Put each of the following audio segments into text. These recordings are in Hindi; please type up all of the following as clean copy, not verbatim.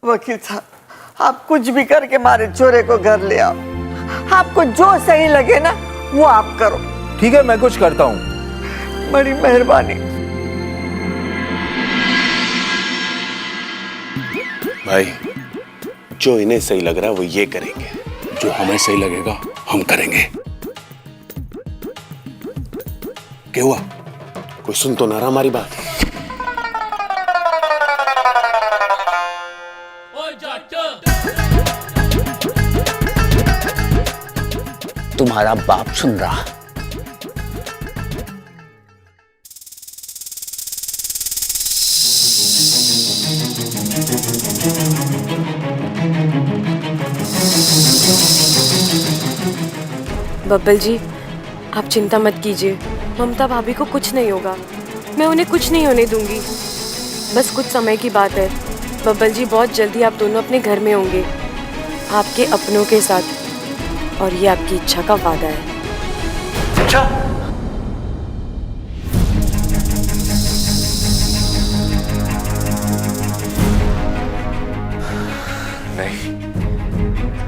वकील साहब, आप कुछ भी करके हमारे चोरे को घर ले आओ। आपको जो सही लगे ना वो आप करो। ठीक है, मैं कुछ करता हूँ। बड़ी मेहरबानी। भाई, जो इन्हें सही लग रहा है वो ये करेंगे, जो हमें सही लगेगा हम करेंगे। क्या हुआ? कोई सुन तो ना रहा हमारी बात? तुम्हारा बाप सुन रहा। बब्बल जी, आप चिंता मत कीजिए, ममता भाभी को कुछ नहीं होगा। मैं उन्हें कुछ नहीं होने दूंगी। बस कुछ समय की बात है। बब्बल जी, बहुत जल्दी आप दोनों अपने घर में होंगे, आपके अपनों के साथ, और ये आपकी इच्छा का वादा है। अच्छा, नहीं,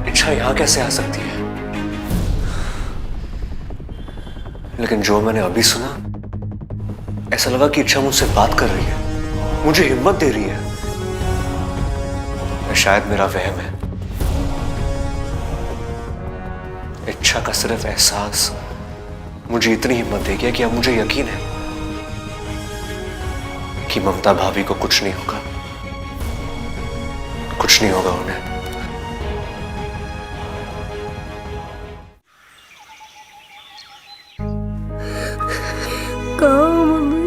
इच्छा यहाँ कैसे आ सकती है? लेकिन जो मैंने अभी सुना, ऐसा लगा कि इच्छा मुझसे बात कर रही है, मुझे हिम्मत दे रही है। शायद मेरा वहम है। इच्छा का सिर्फ एहसास मुझे इतनी हिम्मत दे गया कि अब मुझे यकीन है कि ममता भाभी को कुछ नहीं होगा, कुछ नहीं होगा उन्हें। कहाँ मम्मी?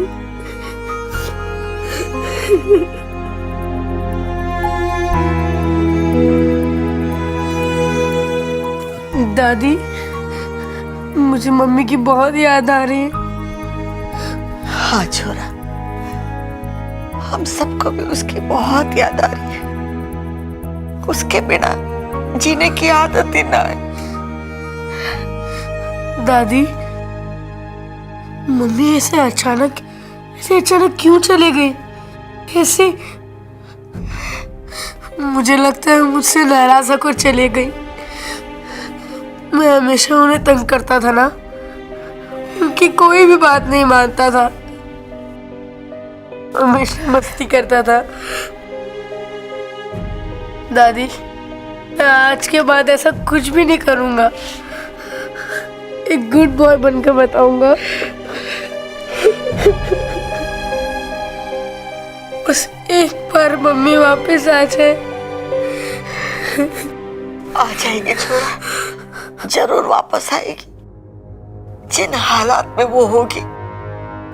दादी, मुझे मम्मी की बहुत याद आ रही है। हाँ छोरा, हम सबको भी उसकी बहुत याद आ रही है। उसके बिना जीने की आदत ही ना है। दादी, मम्मी ऐसे अचानक क्यों चले गई? ऐसे मुझे लगता है मुझसे नाराज होकर चले गई। मैं हमेशा उन्हें तंग करता था ना, उनकी कोई भी बात नहीं मानता था, हमेशा मस्ती करता था। दादी, मैं आज के बाद ऐसा कुछ भी नहीं करूंगा। एक गुड बॉय बनकर बताऊंगा। बस एक बार मम्मी वापस आ जाए। आ जाएगी छोरा, जरूर वापस आएगी। जिन हालात में वो होगी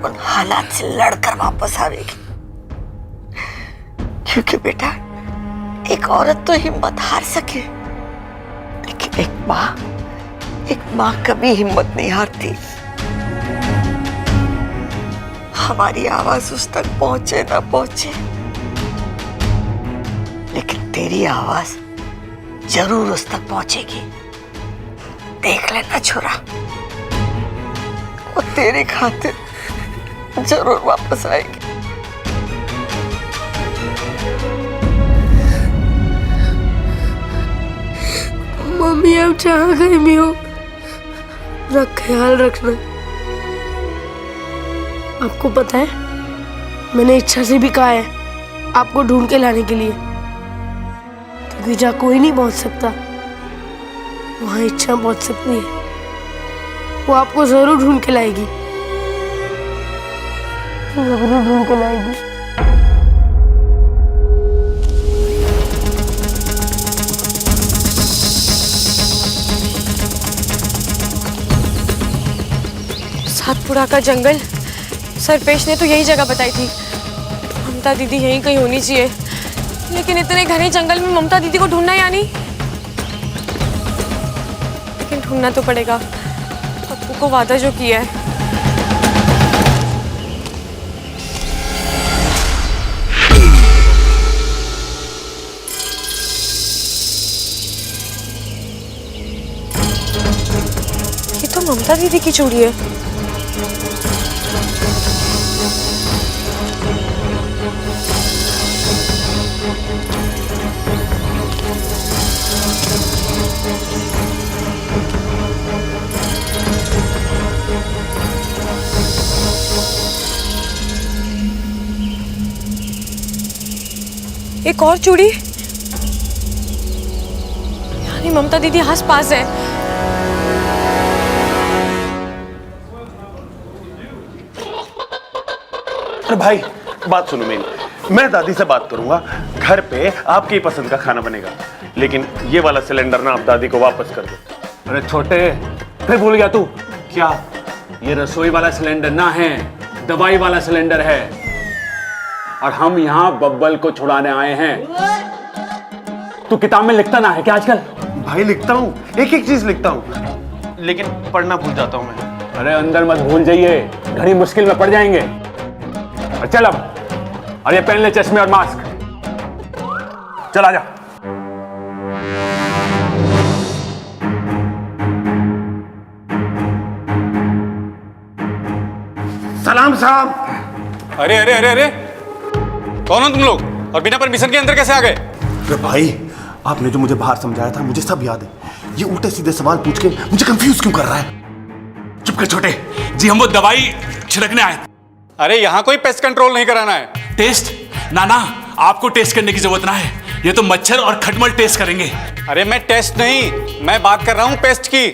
उन हालात से लड़कर वापस आएगी। क्योंकि बेटा, एक औरत तो हिम्मत हार सके, लेकिन एक माँ कभी हिम्मत नहीं हारती। हमारी आवाज उस तक पहुंचे ना पहुंचे, लेकिन तेरी आवाज जरूर उस तक पहुंचेगी। देख लेना छोरा, वो तेरी खातिर जरूर वापस आएगी। मम्मी अब जहाँ कहीं भी हो, अपना ख्याल रखना। आपको पता है, मैंने इच्छा से भी कहा है आपको ढूंढ के लाने के लिए, क्योंकि जहाँ कोई नहीं पहुंच सकता वहां इच्छा पहुंच सकती है। वो आपको जरूर ढूंढ के लाएगी, जरूर ढूंढ के लाएगी। सातपुड़ा का जंगल, सरपेश ने तो यही जगह बताई थी। ममता दीदी यहीं कहीं होनी चाहिए, लेकिन इतने घने जंगल में ममता दीदी को ढूंढना यानी, लेकिन ढूंढना तो पड़ेगा। पप्पू को वादा जो किया है। ये तो ममता दीदी की चूड़ी है। एक और चूड़ी। यानी ममता दीदी आस पास है। अरे भाई बात सुनो मेरी, मैं दादी से बात करूंगा, घर पे आपकी पसंद का खाना बनेगा, लेकिन ये वाला सिलेंडर ना आप दादी को वापस कर दो। अरे छोटे, फिर भूल गया तू? क्या? ये रसोई वाला सिलेंडर ना है, दवाई वाला सिलेंडर है। और हम यहाँ बब्बल को छुड़ाने आए हैं। तू किताब में लिखता ना है क्या आजकल? भाई लिखता हूँ, एक एक चीज लिखता हूँ, लेकिन पढ़ना भूल जाता हूँ मैं। अरे अंदर मत भूल जाइए, घड़ी मुश्किल में पड़ जाएंगे। और चल अब, और ये पहन ले चश्मे और मास्क। चल आजा। सलाम साहब। अरे अरे अरे अरे, कौन हो तुम लोग और बिना परमिशन के अंदर कैसे आ गए? अरे भाई, आपने जो मुझे बाहर समझाया था मुझे सब याद है। ये उल्टे सीधे सवाल पूछ के मुझे कंफ्यूज क्यों कर रहा है? चुप कर छोटे जी, हम वो दवाई छिड़कने आए। अरे यहाँ कोई पेस्ट कंट्रोल नहीं कराना है। टेस्ट? ना ना, आपको टेस्ट करने की जरूरत ना है। ये तो मच्छर और खटमल टेस्ट करेंगे। अरे मैं टेस्ट नहीं, मैं बात कर रहा हूँ पेस्ट की।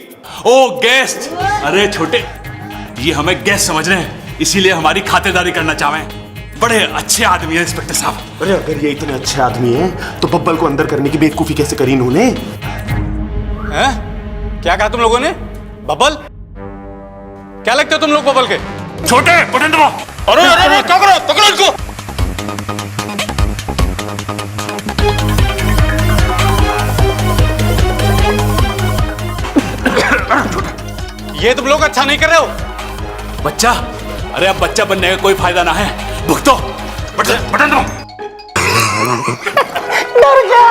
ओ गेस्ट! अरे छोटे, ये हमें गेस्ट समझ रहे हैं, इसीलिए हमारी खातिरदारी करना चाहें। बड़े अच्छे आदमी हैं इंस्पेक्टर साहब। अरे अगर ये इतने अच्छे आदमी हैं तो बब्बल को अंदर करने की बेवकूफी कैसे करी इन्होंने? क्या कहा तुम लोगों ने? बबल? क्या लगते हो तुम लोग बबल के? छोटे, बटन दबाओ। अरे अरे अरे, क्या करो? पकड़ो इनको। ये तुम लोग अच्छा नहीं कर रहे हो। बच्चा, अरे अब बच्चा बनने का कोई फायदा ना है, भुगतो। बटन दबाओ। डर गया।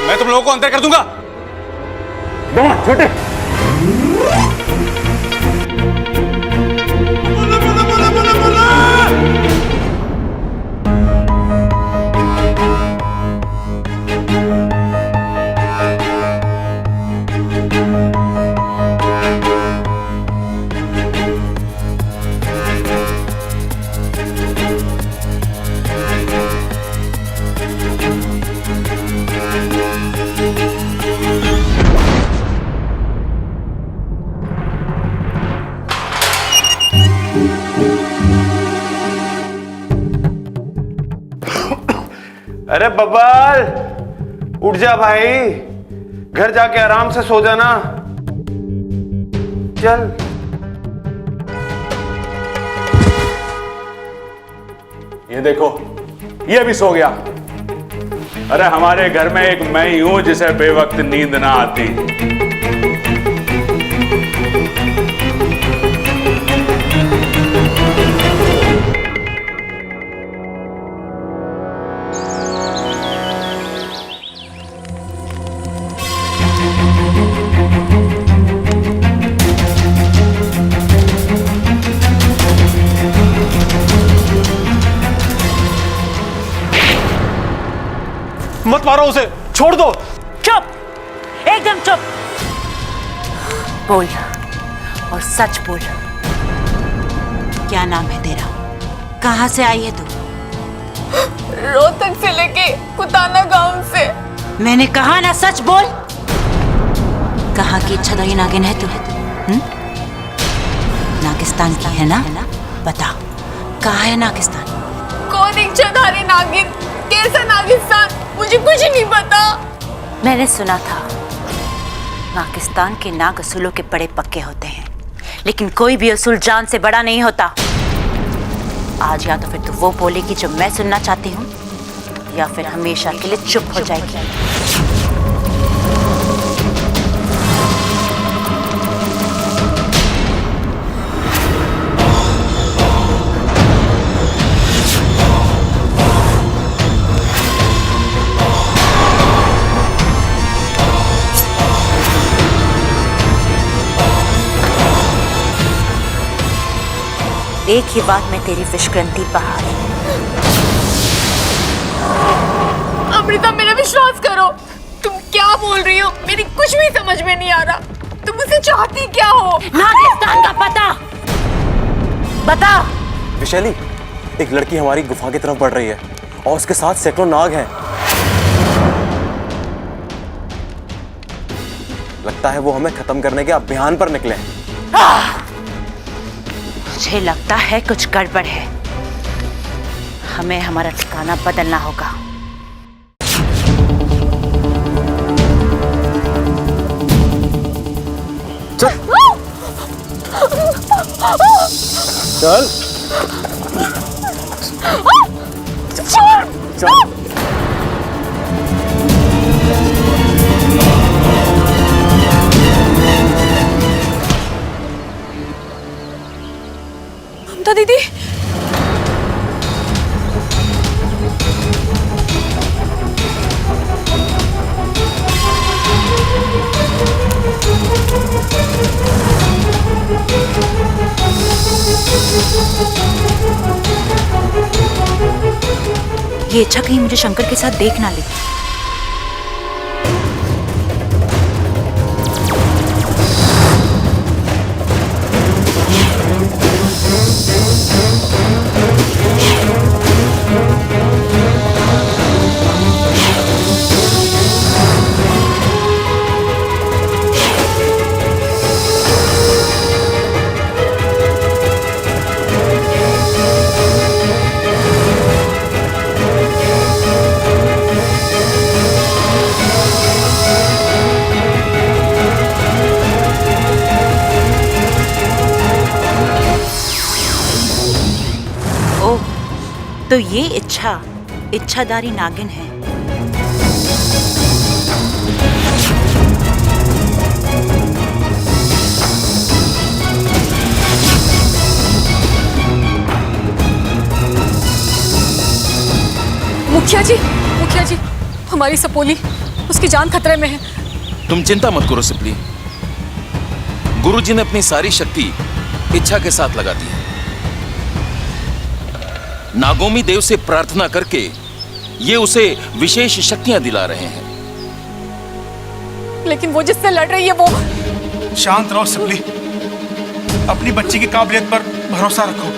मैं तुम लोगों को अंदर कर दूंगा। छोटे, अरे बब्बल, उठ जा भाई, घर जाके आराम से सो जाना। चल। ये देखो, ये भी सो गया। अरे हमारे घर में एक मैं ही हूं जिसे बेवक्त नींद ना आती। मत मारो उसे, छोड़ दो। चुप, एकदम चुप। बोल और सच बोल, क्या नाम है तेरा? कहाँ से आई है तू? रोहतक से लेके कुताना गांव से। मैंने कहा ना, सच बोल। कहाँ की इच्छाधारी नागिन है तू? नागिस्तान की है ना? बता, कहाँ है नागिस्तान? कौन इच्छाधारी नागिन? कैसा नागिस्तान? मुझे कुछ नहीं पता। मैंने सुना था पाकिस्तान के नाग असूलों के बड़े पक्के होते हैं, लेकिन कोई भी असूल जान से बड़ा नहीं होता। आज या तो फिर तू वो बोलेगी जो मैं सुनना चाहती हूँ, या फिर हमेशा के लिए चुप हो जाएगी। एक ही बात में तेरी विषग्रंथि बहार। अमृता, मेरा विश्वास करो। तुम क्या बोल रही हो? मेरी कुछ भी समझ में नहीं आ रहा। तुम मुझसे चाहती क्या हो? नागिस्तान का पता बता। विशाली, एक लड़की हमारी गुफा की तरफ बढ़ रही है। और उसके साथ सैकड़ों नाग हैं। लगता है वो हमें खत्म करने के अभियान पर निकले हैं। मुझे लगता है कुछ गड़बड़ है। हमें हमारा ठिकाना बदलना होगा। चल चल चल ममता दीदी, ये इच्छा कहीं मुझे शंकर के साथ देख ना ले। तो ये इच्छाधारी नागिन है। मुखिया जी, हमारी सपोली, उसकी जान खतरे में है। तुम चिंता मत करो सिपली। गुरुजी ने अपनी सारी शक्ति इच्छा के साथ लगा दी है। नागोमी देव से प्रार्थना करके ये उसे विशेष शक्तियां दिला रहे हैं। लेकिन वो जिससे लड़ रही है वो... शांत रहो सिपली, अपनी बच्ची की काबिलियत पर भरोसा रखो।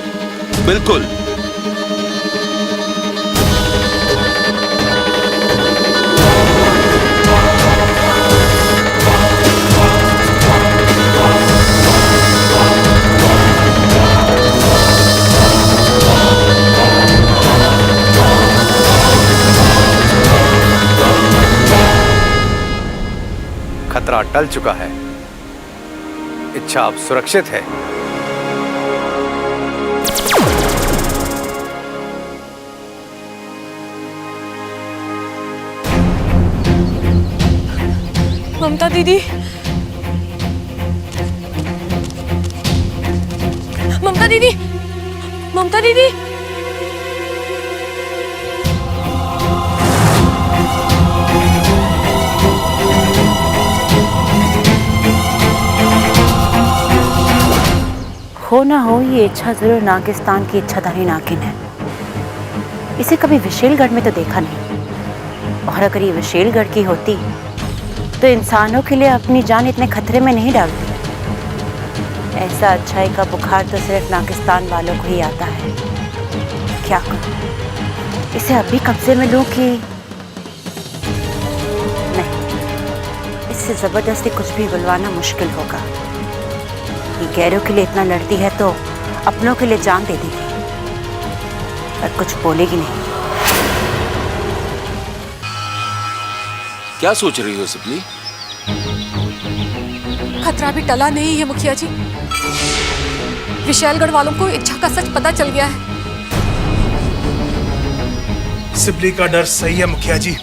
बिल्कुल। खतरा टल चुका है। इच्छा अब सुरक्षित है। ममता दीदी, ममता दीदी, ममता दीदी, हो ना हो ये इच्छा जरूर नागिस्तान की इच्छाधारी नागिन है। इसे कभी विशेलगढ़ में तो देखा नहीं, और अगर ये विशेलगढ़ की होती तो इंसानों के लिए अपनी जान इतने खतरे में नहीं डालती। ऐसा अच्छाई का बुखार तो सिर्फ नागिस्तान वालों को ही आता है। क्या करूं, इसे अभी कब्जे में लूं कि नहीं? इससे जबरदस्ती कुछ भी बुलवाना मुश्किल होगा। ये गैरों के लिए इतना लड़ती है तो अपनों के लिए जान दे देगी, पर कुछ बोलेगी नहीं। क्या सोच रही हो सिपली? खतरा भी टला नहीं है मुखिया जी। विशालगढ़ वालों को इच्छा का सच पता चल गया है। सिपली का डर सही है मुखिया जी।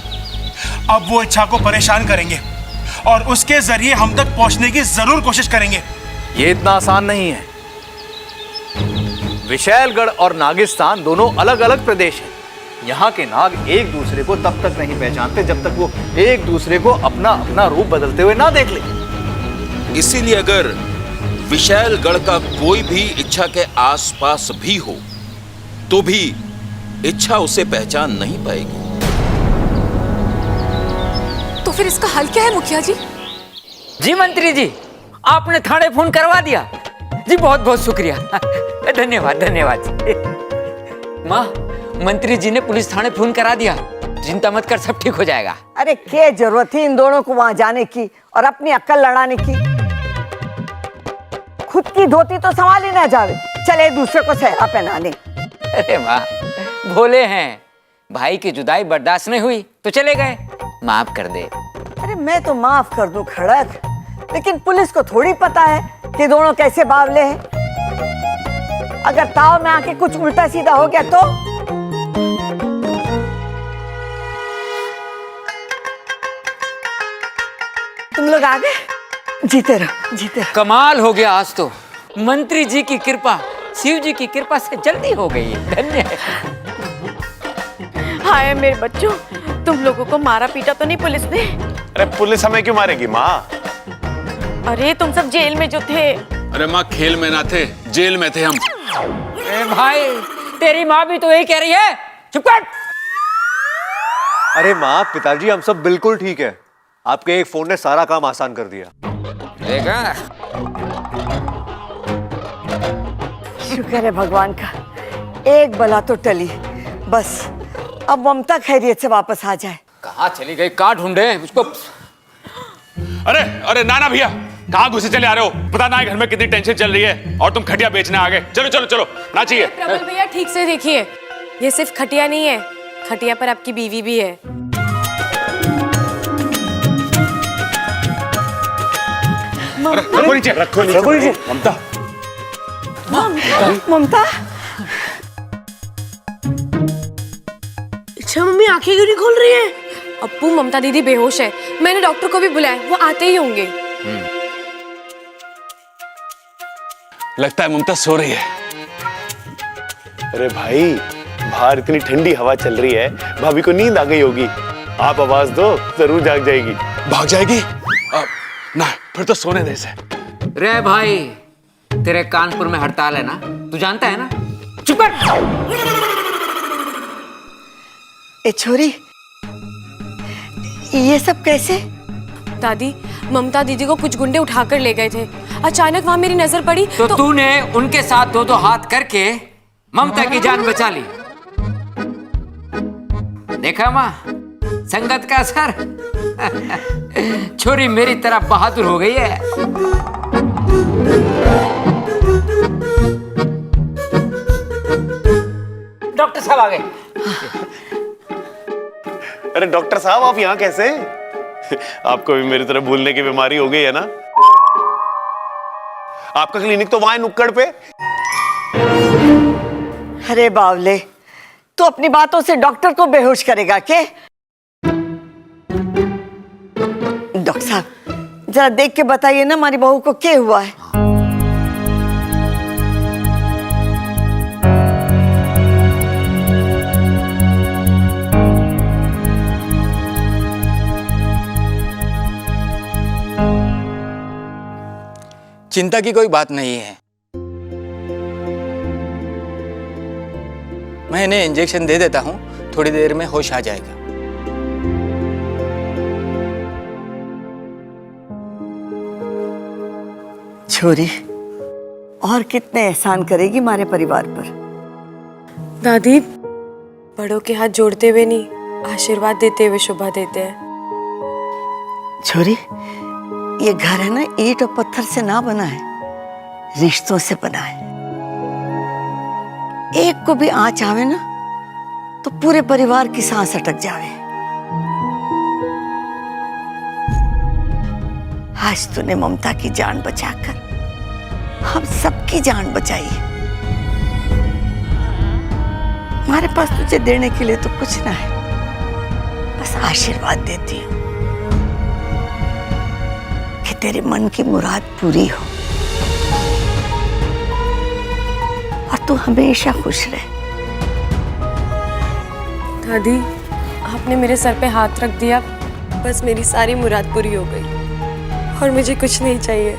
अब वो इच्छा को परेशान करेंगे और उसके जरिए हम तक पहुंचने की जरूर कोशिश करेंगे। ये इतना आसान नहीं है। विशैलगढ़ और नागिस्तान दोनों अलग अलग प्रदेश हैं। यहाँ के नाग एक दूसरे को तब तक नहीं पहचानते जब तक वो एक दूसरे को अपना अपना रूप बदलते हुए ना देख ले। इसीलिए अगर विशैलगढ़ का कोई भी इच्छा के आसपास भी हो तो भी इच्छा उसे पहचान नहीं पाएगी। तो फिर इसका हल क्या है मुखिया जी? जी मंत्री जी, आपने थाने फोन करवा दिया जी। बहुत बहुत शुक्रिया, धन्यवाद धन्यवाद। माँ, मंत्री जी ने पुलिस थाने फोन करा दिया, चिंता मत कर, सब ठीक हो जाएगा। अरे क्या जरूरत थी इन दोनों को वहां जाने की और अपनी अक्ल लड़ाने की? खुद की धोती तो संभाल ही ना जावे, चले दूसरे को सहरा पहनाने। अरे माँ, भोले हैं, भाई की जुदाई बर्दाश्त नहीं हुई तो चले गए, माफ कर दे। अरे मैं तो माफ कर दूं खड़क, लेकिन पुलिस को थोड़ी पता है कि दोनों कैसे बावले हैं। अगर ताव में आके कुछ उल्टा सीधा हो गया तो? तुम लोग आ गए? जीते रहो, जीते रहो। कमाल हो गया आज तो, मंत्री जी की कृपा शिव जी की कृपा से जल्दी हो गई है, धन्य है। हाय मेरे बच्चों, तुम लोगों को मारा पीटा तो नहीं पुलिस ने? अरे पुलिस हमें क्यों मारेगी माँ? अरे तुम सब जेल में जो थे। अरे माँ, खेल में ना थे, जेल में थे हम। ए भाई, तेरी माँ भी तो यही कह रही है, चुप कर। अरे माँ, पिताजी हम सब बिल्कुल ठीक है। आपके एक फोन ने सारा काम आसान कर दिया। देखा? शुक्र है भगवान का, एक बला तो टली। बस अब ममता खैरियत से वापस आ जाए। कहाँ चली गई, कहाँ ढूंढे उसको? अरे अरे नाना भैया, कहाँ घुसे चले आ रहे हो? पता ना है घर में कितनी टेंशन चल रही है और तुम खटिया बेचने आ गए। चलो चलो चलो, नाचिए। प्रबल भैया ठीक से देखिए, ये सिर्फ खटिया नहीं है, खटिया पर आपकी बीवी भी है। रखो नीचे, रखो नीचे। ममता, ममता, अच्छा मम्मी आंखें क्यों नहीं खोल रही है? अप्पू, ममता दीदी बेहोश है, मैंने डॉक्टर को भी बुलाया, वो आते ही होंगे। लगता है ममता सो रही है। अरे भाई, बाहर इतनी ठंडी हवा चल रही है, भाभी को नींद आ गई होगी। आप आवाज दो, जरूर जाग जाएगी। भाग जाएगी? ना, फिर तो सोने दे इसे। रे भाई, तेरे कानपुर में हड़ताल है ना, तू जानता है ना? चुप कर। ए छोरी, ये सब कैसे? दादी, ममता दीदी को कुछ गुंडे उठाकर ले गए थे, अचानक वहां मेरी नजर पड़ी तो तूने उनके साथ दो दो हाथ करके ममता की जान बचा ली। देखा माँ, संगत का असर। छोरी मेरी तरह बहादुर हो गई है। डॉक्टर साहब आ गए। अरे डॉक्टर साहब, आप यहाँ कैसे? आपको भी मेरी तरह भूलने की बीमारी हो गई है ना? आपका क्लिनिक तो वहां है, नुक्कड़ पे। अरे बावले, तू अपनी बातों से डॉक्टर को बेहोश करेगा क्या? डॉक्टर साहब, जरा देख के बताइए ना, हमारी बहू को क्या हुआ है? चिंता की कोई बात नहीं है। मैं इन्हें इंजेक्शन दे देता हूं, थोड़ी देर में होश आ जाएगा। छोरी, और कितने एहसान करेगी हमारे परिवार पर? दादी, बड़ों के हाथ जोड़ते हुए नहीं, आशीर्वाद देते हुए शोभा देते हैं। छोरी, ये घर है ना, ईंट और पत्थर से ना बना है, रिश्तों से बना है। एक को भी आंच आवे ना तो पूरे परिवार की सांस अटक जावे। आज तूने ममता की जान बचाकर हम सबकी जान बचाई है। हमारे पास तुझे देने के लिए तो कुछ ना है, बस आशीर्वाद देती हूँ कि तेरे मन की मुराद पूरी हो और तू हमेशा खुश रहे। दादी, आपने मेरे सर पे हाथ रख दिया, बस मेरी सारी मुराद पूरी हो गई और मुझे कुछ नहीं चाहिए।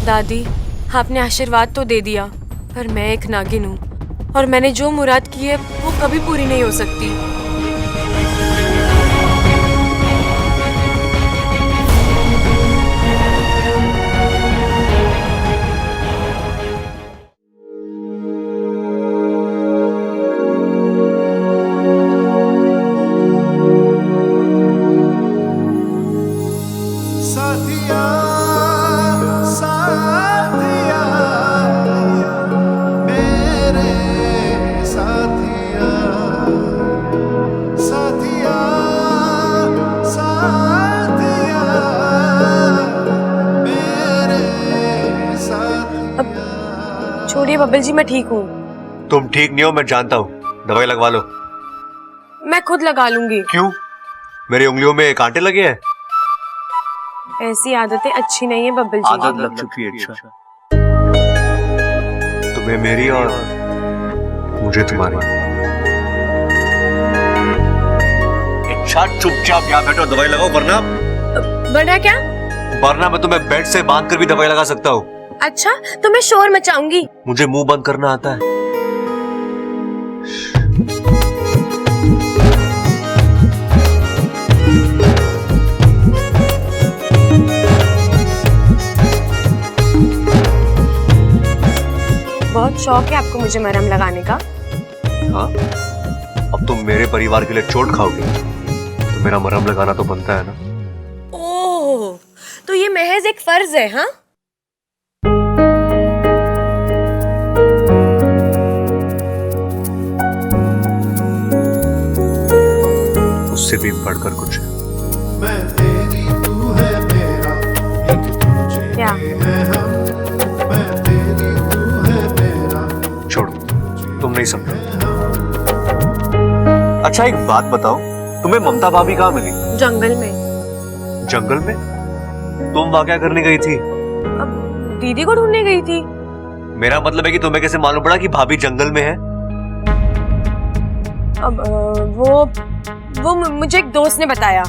दादी, आपने आशीर्वाद तो दे दिया, पर मैं एक नागिन हूँ और मैंने जो मुराद की है वो कभी पूरी नहीं हो सकती। छोड़िए बब्बल जी, मैं ठीक हूँ। तुम ठीक नहीं हो, मैं जानता हूँ। दवाई लगवा लो। मैं खुद लगा लूंगी। क्यों? मेरी उंगलियों में कांटे लगे हैं? ऐसी आदतें अच्छी नहीं है बब्बल जी। आदत लग चुकी है। अच्छा, तुम्हें मेरी और मुझे तुम्हारी। अच्छा, चुपचाप यहाँ बैठो, दवाई लगाओ, वरना क्या? वरना मैं तुम्हें बेड से बांध कर भी दवाई लगा सकता हूँ। अच्छा, तो मैं शोर मचाऊंगी। मुझे मुंह बंद करना आता है। बहुत शौक है आपको मुझे मरहम लगाने का। हाँ, अब तुम मेरे परिवार के लिए चोट खाओगे तो मेरा मरहम लगाना तो बनता है ना। ओह, तो ये महज एक फर्ज है। हाँ, उससे भी बढ़कर कुछ है। क्या? छोड़ो, तुम नहीं समझो। अच्छा, एक बात बताओ, तुम्हें ममता भाभी कहाँ मिली? जंगल में। जंगल में? तुम वहां क्या करने गई थी? अब दीदी को ढूंढने गई थी। मेरा मतलब है कि तुम्हें कैसे मालूम पड़ा कि भाभी जंगल में है? अब वो मुझे एक दोस्त ने बताया।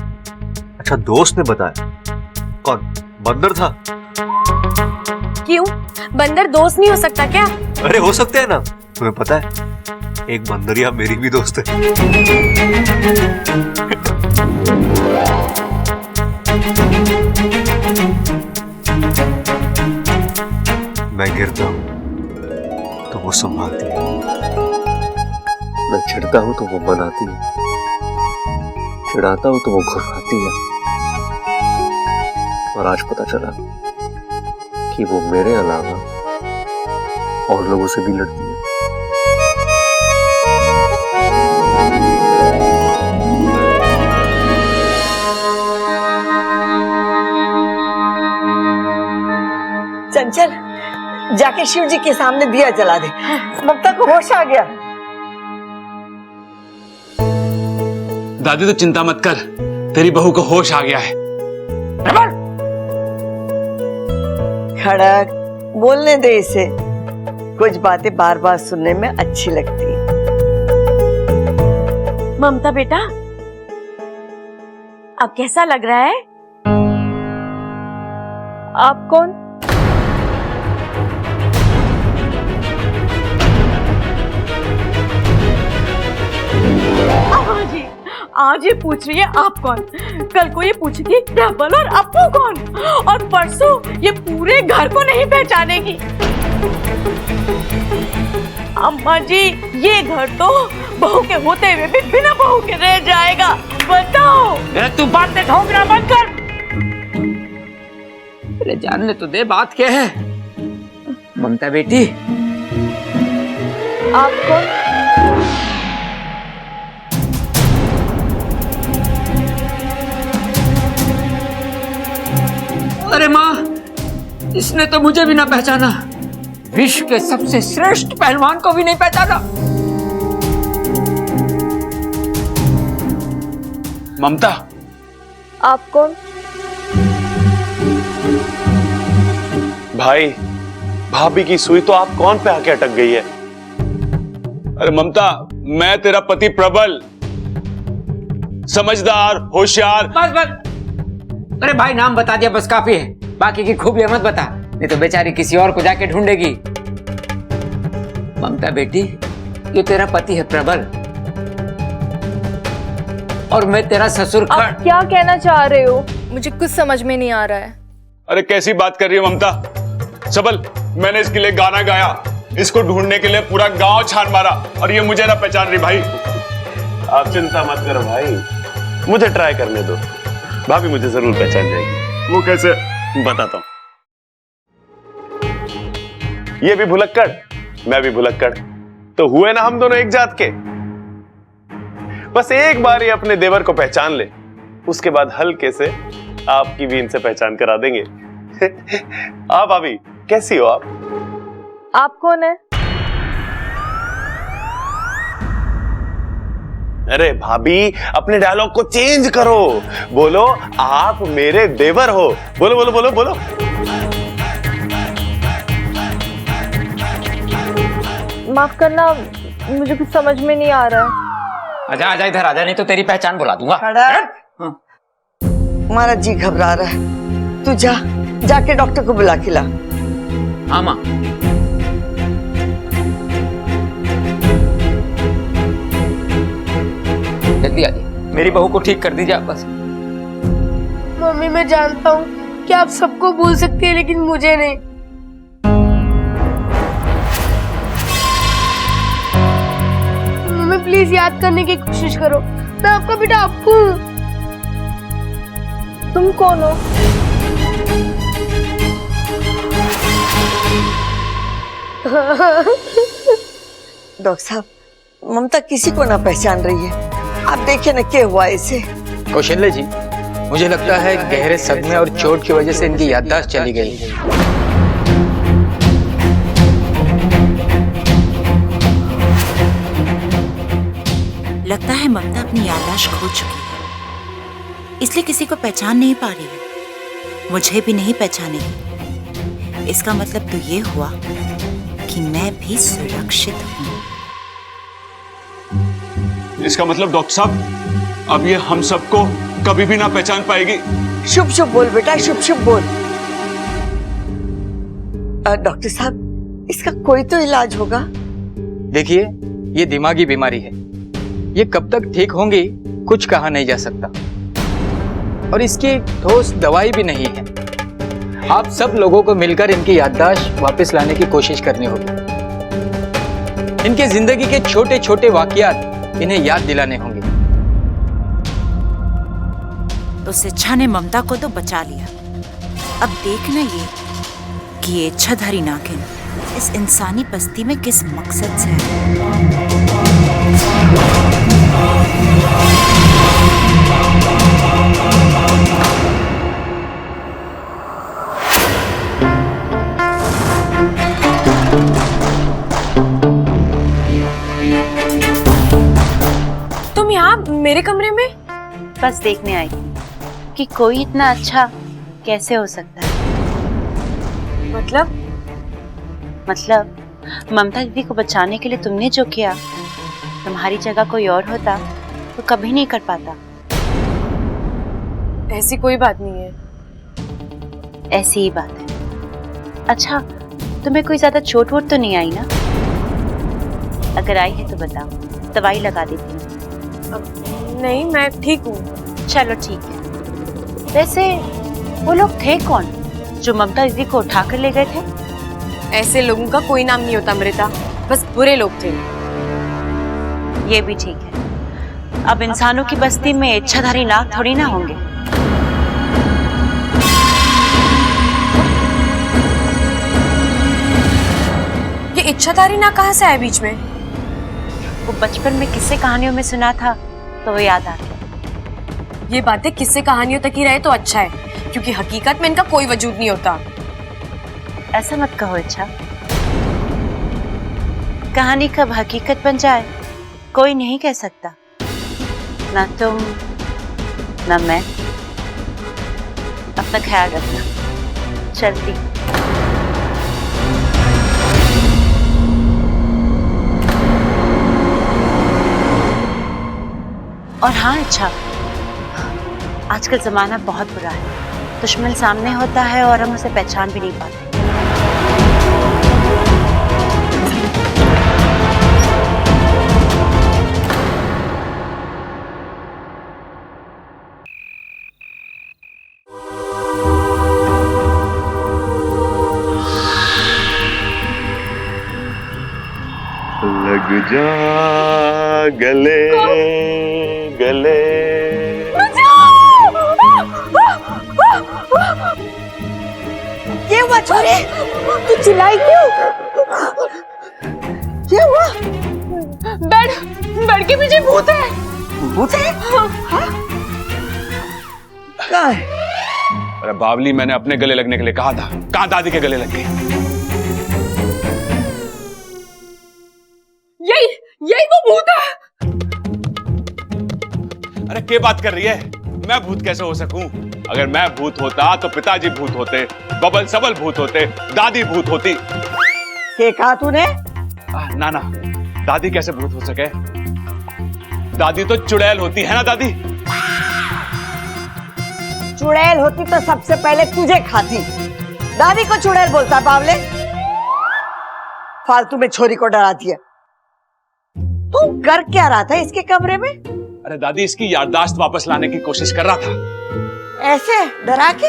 अच्छा, दोस्त ने बताया? कौन? बंदर था? क्यों? बंदर दोस्त नहीं हो सकता क्या? अरे हो सकते हैं ना, तुम्हें पता है एक बंदरिया मेरी भी दोस्त है। मैं गिरता हूं तो वो संभालती है, मैं चिढ़ता हूं तो वो मनाती है, चिढ़ाता हूं तो वो घुराती है। और आज पता चला कि वो मेरे अलावा और लोगों से भी लड़ती है। चंचल, जाके शिव जी के सामने दिया जला दे। ममता को होश आ गया। दादी तो चिंता मत कर, तेरी बहू को होश आ गया है। खड़क, बोलने दे इसे। कुछ बातें बार बार सुनने में अच्छी लगती है। ममता बेटा, अब कैसा लग रहा है? आप कौन? आज ये पूछ रही है आप कौन, कल को ये पूछेगी प्रबल और अपू कौन, और परसों ये पूरे घर को नहीं पहचानेगी। अम्मा जी, ये घर तो बहू के होते हुए भी बिना बहू के रह जाएगा। बताओ। तू बातें ठोकना बंद कर। अरे जानने तो दे बात क्या है। ममता बेटी, आप कौन? अरे माँ, इसने तो मुझे भी ना पहचाना, विश्व के सबसे श्रेष्ठ पहलवान को भी नहीं पहचाना। ममता, आप कौन? भाई, भाभी की सुई तो आप कौन पे आके अटक गई है? अरे ममता, मैं तेरा पति प्रबल, समझदार, होशियार। बस बस, अरे भाई नाम बता दिया बस काफी है, बाकी की खूबियां मत बता, नहीं तो बेचारी किसी और को जाके ढूंढेगी। ममता बेटी, ये तेरा पति है प्रबल, और मैं तेरा ससुर। आप क्या कहना चाह रहे हो? मुझे कुछ समझ में नहीं आ रहा है। अरे कैसी बात कर रही हो ममता? सबल, मैंने इसके लिए गाना गाया, इसको ढूंढने के लिए पूरा गांव छान मारा, और ये मुझे ना पहचान रही। भाई आप चिंता मत करो भाई, मुझे ट्राई करने दो, भाभी मुझे जरूर पहचान जाएगी। वो कैसे? बताता हूं। ये भी भुलक्कड़, मैं भी भुलक्कड़, तो हुए ना हम दोनों एक जात के। बस एक बार ये अपने देवर को पहचान ले, उसके बाद हल्के से आपकी भी इनसे पहचान करा देंगे। आप भाभी कैसी हो आप? आप कौन है? अरे भाभी, अपने डायलॉग को चेंज करो। बोलो आप मेरे देवर हो। बोलो बोलो बोलो बोलो। माफ करना, मुझे कुछ समझ में नहीं आ रहा है। आजा आजा इधर आजा, नहीं तो तेरी पहचान बुला दूंगा। हमारा जी घबरा रहा है, तू जाके डॉक्टर को बुला के ला। हाँ माँ। जल्दी आ जाइए, मेरी बहू को ठीक कर दीजिए आप बस। मम्मी, मैं जानता हूँ कि आप सबको भूल सकती है, लेकिन मुझे नहीं। मम्मी प्लीज याद करने की कोशिश करो, मैं आपका बेटा अप्पू हूँ। तुम कौन हो? डॉक्टर साहब, ममता किसी को ना पहचान रही है। आप देखिए ना क्या हुआ इसे। कौशल्य जी, मुझे लगता है गहरे सदमे और चोट की वजह से इनकी याददाश्त चली गई। लगता है ममता अपनी याददाश्त खो चुकी है, इसलिए किसी को पहचान नहीं पा रही है। मुझे भी नहीं पहचानेगी। इसका मतलब तो ये हुआ कि मैं भी सुरक्षित हूँ। इसका मतलब डॉक्टर साहब, अब ये हम सबको कभी भी ना पहचान पाएगी। शुभ शुभ बोल बेटा, शुभ शुभ बोल। डॉक्टर साहब, इसका कोई तो इलाज होगा। देखिए, ये दिमागी बीमारी है, ये कब तक ठीक होंगी कुछ कहा नहीं जा सकता, और इसकी ठोस दवाई भी नहीं है। आप सब लोगों को मिलकर इनकी याददाश्त वापस लाने की कोशिश करनी होगी। इनके जिंदगी के छोटे छोटे वाकयात इन्हें याद दिलाने होंगे। उस इच्छा ने ममता को तो बचा लिया। अब देखना ये कि ये इच्छाधारी नागिन इस इंसानी बस्ती में किस मकसद से है। तुम यहाँ मेरे कमरे में? बस देखने आई थी कि कोई इतना अच्छा कैसे हो सकता है। मतलब ममता दीदी को बचाने के लिए तुमने जो किया, तुम्हारी जगह कोई और होता तो कभी नहीं कर पाता। ऐसी कोई बात नहीं है। ऐसी ही बात है। अच्छा, तुम्हें कोई ज्यादा चोट वोट तो नहीं आई ना? अगर आई है तो बताओ, दवाई लगा देती हूँ। नहीं, मैं ठीक हूँ। चलो ठीक है। वैसे वो लोग थे कौन जो ममता दीदी को उठा कर ले गए थे? ऐसे लोगों का कोई नाम नहीं होता अमृता, बस बुरे लोग थे। ये भी ठीक है। अब इंसानों की बस्ती में इच्छाधारी नाग थोड़ी ना होंगे। ये इच्छाधारी नाग कहाँ से आया बीच में? वो बचपन में किस्से कहानियों में सुना था तो वो याद आ गया। ये बातें किस्से कहानियों तक ही रहे तो अच्छा है, क्योंकि हकीकत में इनका कोई वजूद नहीं होता। ऐसा मत कहो इच्छा। कहानी कब हकीकत बन जाए कोई नहीं कह सकता, ना तुम ना मैं। अपना ख्याल रखना। चलती। और हाँ अच्छा, आजकल जमाना बहुत बुरा है। दुश्मन सामने होता है और हम उसे पहचान भी नहीं पाते। लग जा गले गले। ये हुआ छोरे, तू चिल्लाई क्यों? क्या हुआ? बेड के पीछे भूत है। भूत है? हाँ? कहाँ है? अरे बावली, मैंने अपने गले लगने के लिए कहा था, कहाँ दादी के गले लग गई? यही वो भूत है। क्या बात कर रही है? मैं भूत कैसे हो सकूं? अगर मैं भूत होता तो पिताजी भूत होते, बबल सबल भूत होते, दादी भूत होती। क्या कहा तूने? ना ना, दादी कैसे भूत हो सके? दादी तो चुड़ैल होती है ना दादी? चुड़ैल होती तो सबसे पहले तुझे खाती। दादी को चुड़ैल बोलता बावले? फालतू में छोरी को डरा दिया। तू कर क्या रहा था इसके कमरे में? अरे दादी, इसकी याददाश्त वापस लाने की कोशिश कर रहा था। ऐसे डरा के?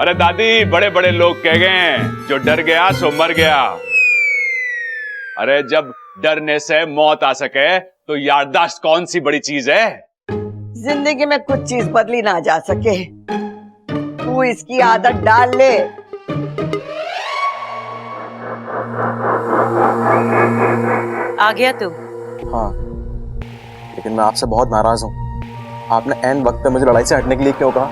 अरे दादी, बड़े बड़े लोग कह गए जो डर गया सो मर गया। अरे जब डरने से मौत आ सके तो याददाश्त कौन सी बड़ी चीज है? जिंदगी में कुछ चीज बदली ना जा सके। तू इसकी आदत डाल ले। आ गया तू? हाँ, लेकिन मैं आपसे बहुत नाराज हूँ। आपने ऐन वक्त पे मुझे लड़ाई से हटने के लिए क्यों कहा?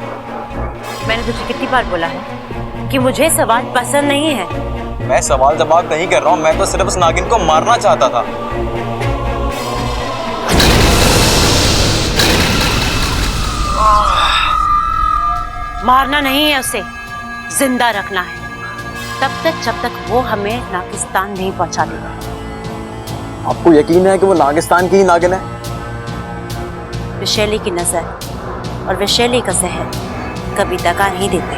मैंने तुझे कितनी बार बोला है कि मुझे सवाल पसंद नहीं है। मैं सवाल जवाब नहीं कर रहा हूँ, मैं तो सिर्फ उस नागिन को मारना चाहता था। मारना नहीं है, उसे जिंदा रखना है, तब तक जब तक वो हमें नागिस्तान नहीं पहुंचा देगा। आपको यकीन है कि वो नागिस्तान की ही नागिन है? विशैली की नजर और विशैली का जहर कभी दगा नहीं देते।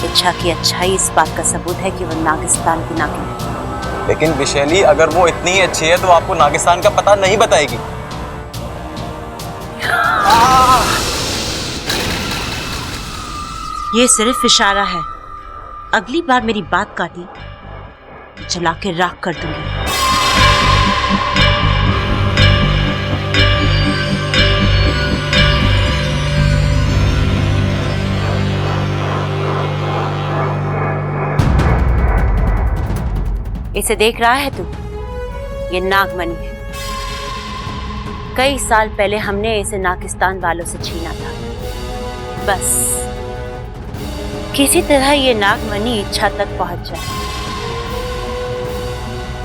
इच्छा की अच्छाई इस बात का सबूत है कि वो नागिस्तान की नागिन है। लेकिन विशैली अगर वो इतनी ही अच्छी है तो आपको नागिस्तान का पता नहीं बताएगी। ये सिर्फ इशारा है। अगली बार मेरी बात काटी जला के राख कर दूंगी। इसे देख रहा है तू? ये नागमणि है। कई साल पहले हमने इसे नागिस्तान वालों से छीना था। बस किसी तरह ये नागमणि इच्छा तक पहुंच जाए।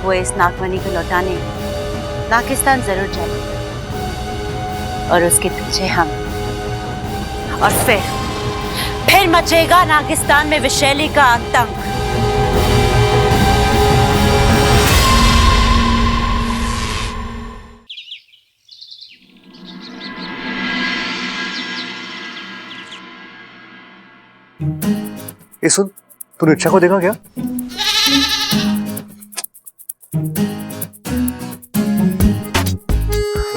वो इस नागमणि को लौटाने नागिस्तान जरूर जाए और उसके पीछे हम। और फिर मचेगा नागिस्तान में विशैली का आतंक। ये सुन, तूने इच्छा को देखा क्या?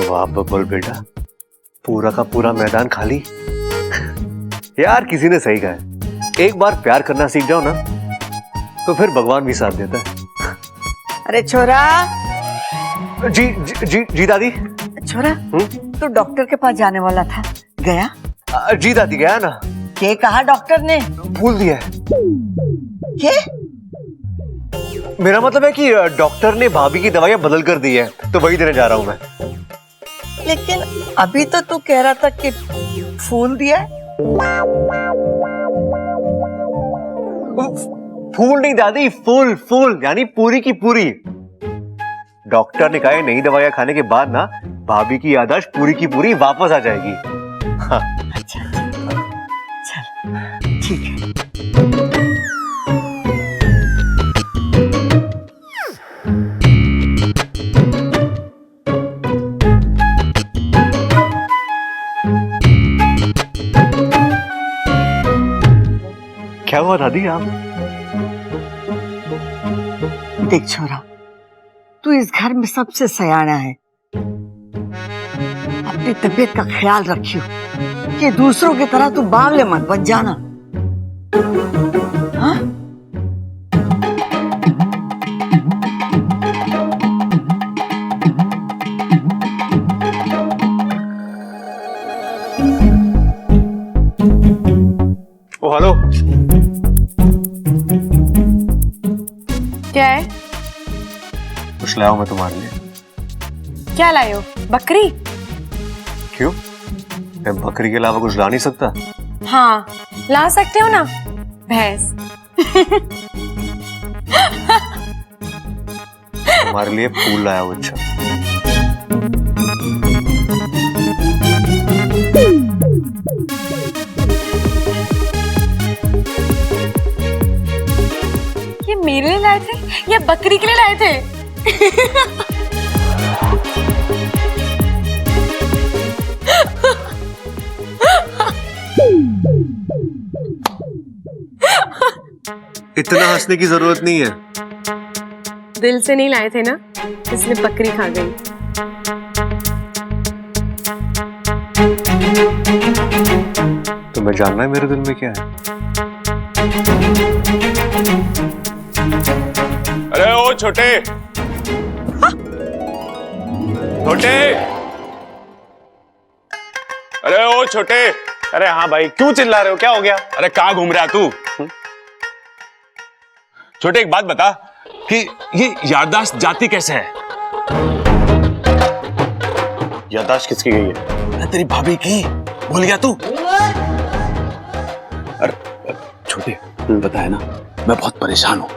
वाह बब्बल बेटा, पूरा का पूरा मैदान खाली। यार किसी ने सही कहा है, एक बार प्यार करना सीख जाओ ना तो फिर भगवान भी साथ देता है। अरे छोरा। जी जी जी, जी दादी। छोरा, तू डॉक्टर के पास जाने वाला था, गया? जी दादी गया ना। क्या कहा डॉक्टर ने? भूल दिया। क्या? मेरा मतलब है कि डॉक्टर ने भाभी की दवाइयां बदल कर दी है, तो वही देने जा रहा हूं मैं। लेकिन अभी तो तू कह रहा था कि फूल दिया है। फूल नहीं दादी, फूल फूल यानी पूरी की पूरी। डॉक्टर ने कहा है नई दवाइयां खाने के बाद ना भाभी की याददाश्त पूरी की पूरी वापस आ जाएगी। हाँ। अच्छा, चल ठीक है। क्या हुआ दादी? आप देख छोरा, तू इस घर में सबसे सयाना है। अपनी तबीयत का ख्याल रखियो कि दूसरों की तरह तू बावले मत बन जाना। हाँ? ओ हेलो। क्या है? कुछ लाया हूं मैं तुम्हारे लिए। क्या लाए हो? बकरी? क्यों? मैं बकरी के अलावा कुछ ला नहीं सकता? हाँ, ला सकते हो ना, भैंस। तुम्हारे लिए फूल लाया हूं। अच्छा ये मेरे लिए लाए थे या बकरी के लिए लाए थे? इतना हंसने की जरूरत नहीं है। दिल से नहीं लाए थे ना, इसलिए बकरी खा गई। तुम्हें जानना है मेरे दिल में क्या है? अरे ओ छोटे छोटे, अरे ओ छोटे। अरे हाँ भाई, क्यों चिल्ला रहे हो, क्या हो गया? अरे कहाँ घूम रहा तू? छोटे एक बात बता कि ये याददाश्त जाती कैसे है? याददाश्त किसकी गई है? अरे तेरी भाभी की, भूल गया तू? अरे छोटे पता है ना, मैं बहुत परेशान हूं।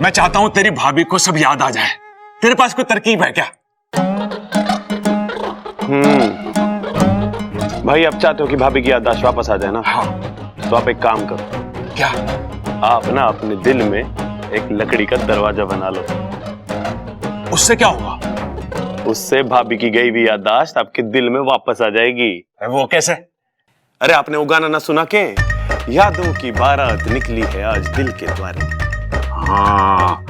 मैं चाहता हूं तेरी भाभी को सब याद आ जाए। तेरे पास कोई तरकीब है क्या? भाई आप चाहते हो कि भाभी की याददाश्त वापस आ जाए ना? हाँ। तो आप एक काम करो। क्या? आप ना अपने दिल में एक लकड़ी का दरवाजा बना लो। उससे क्या होगा? उससे भाभी की गई हुई याददाश्त आपके दिल में वापस आ जाएगी। वो कैसे? अरे आपने वो गाना ना सुना के, यादों की बारात निकली है आज दिल के द्वारे। हाँ,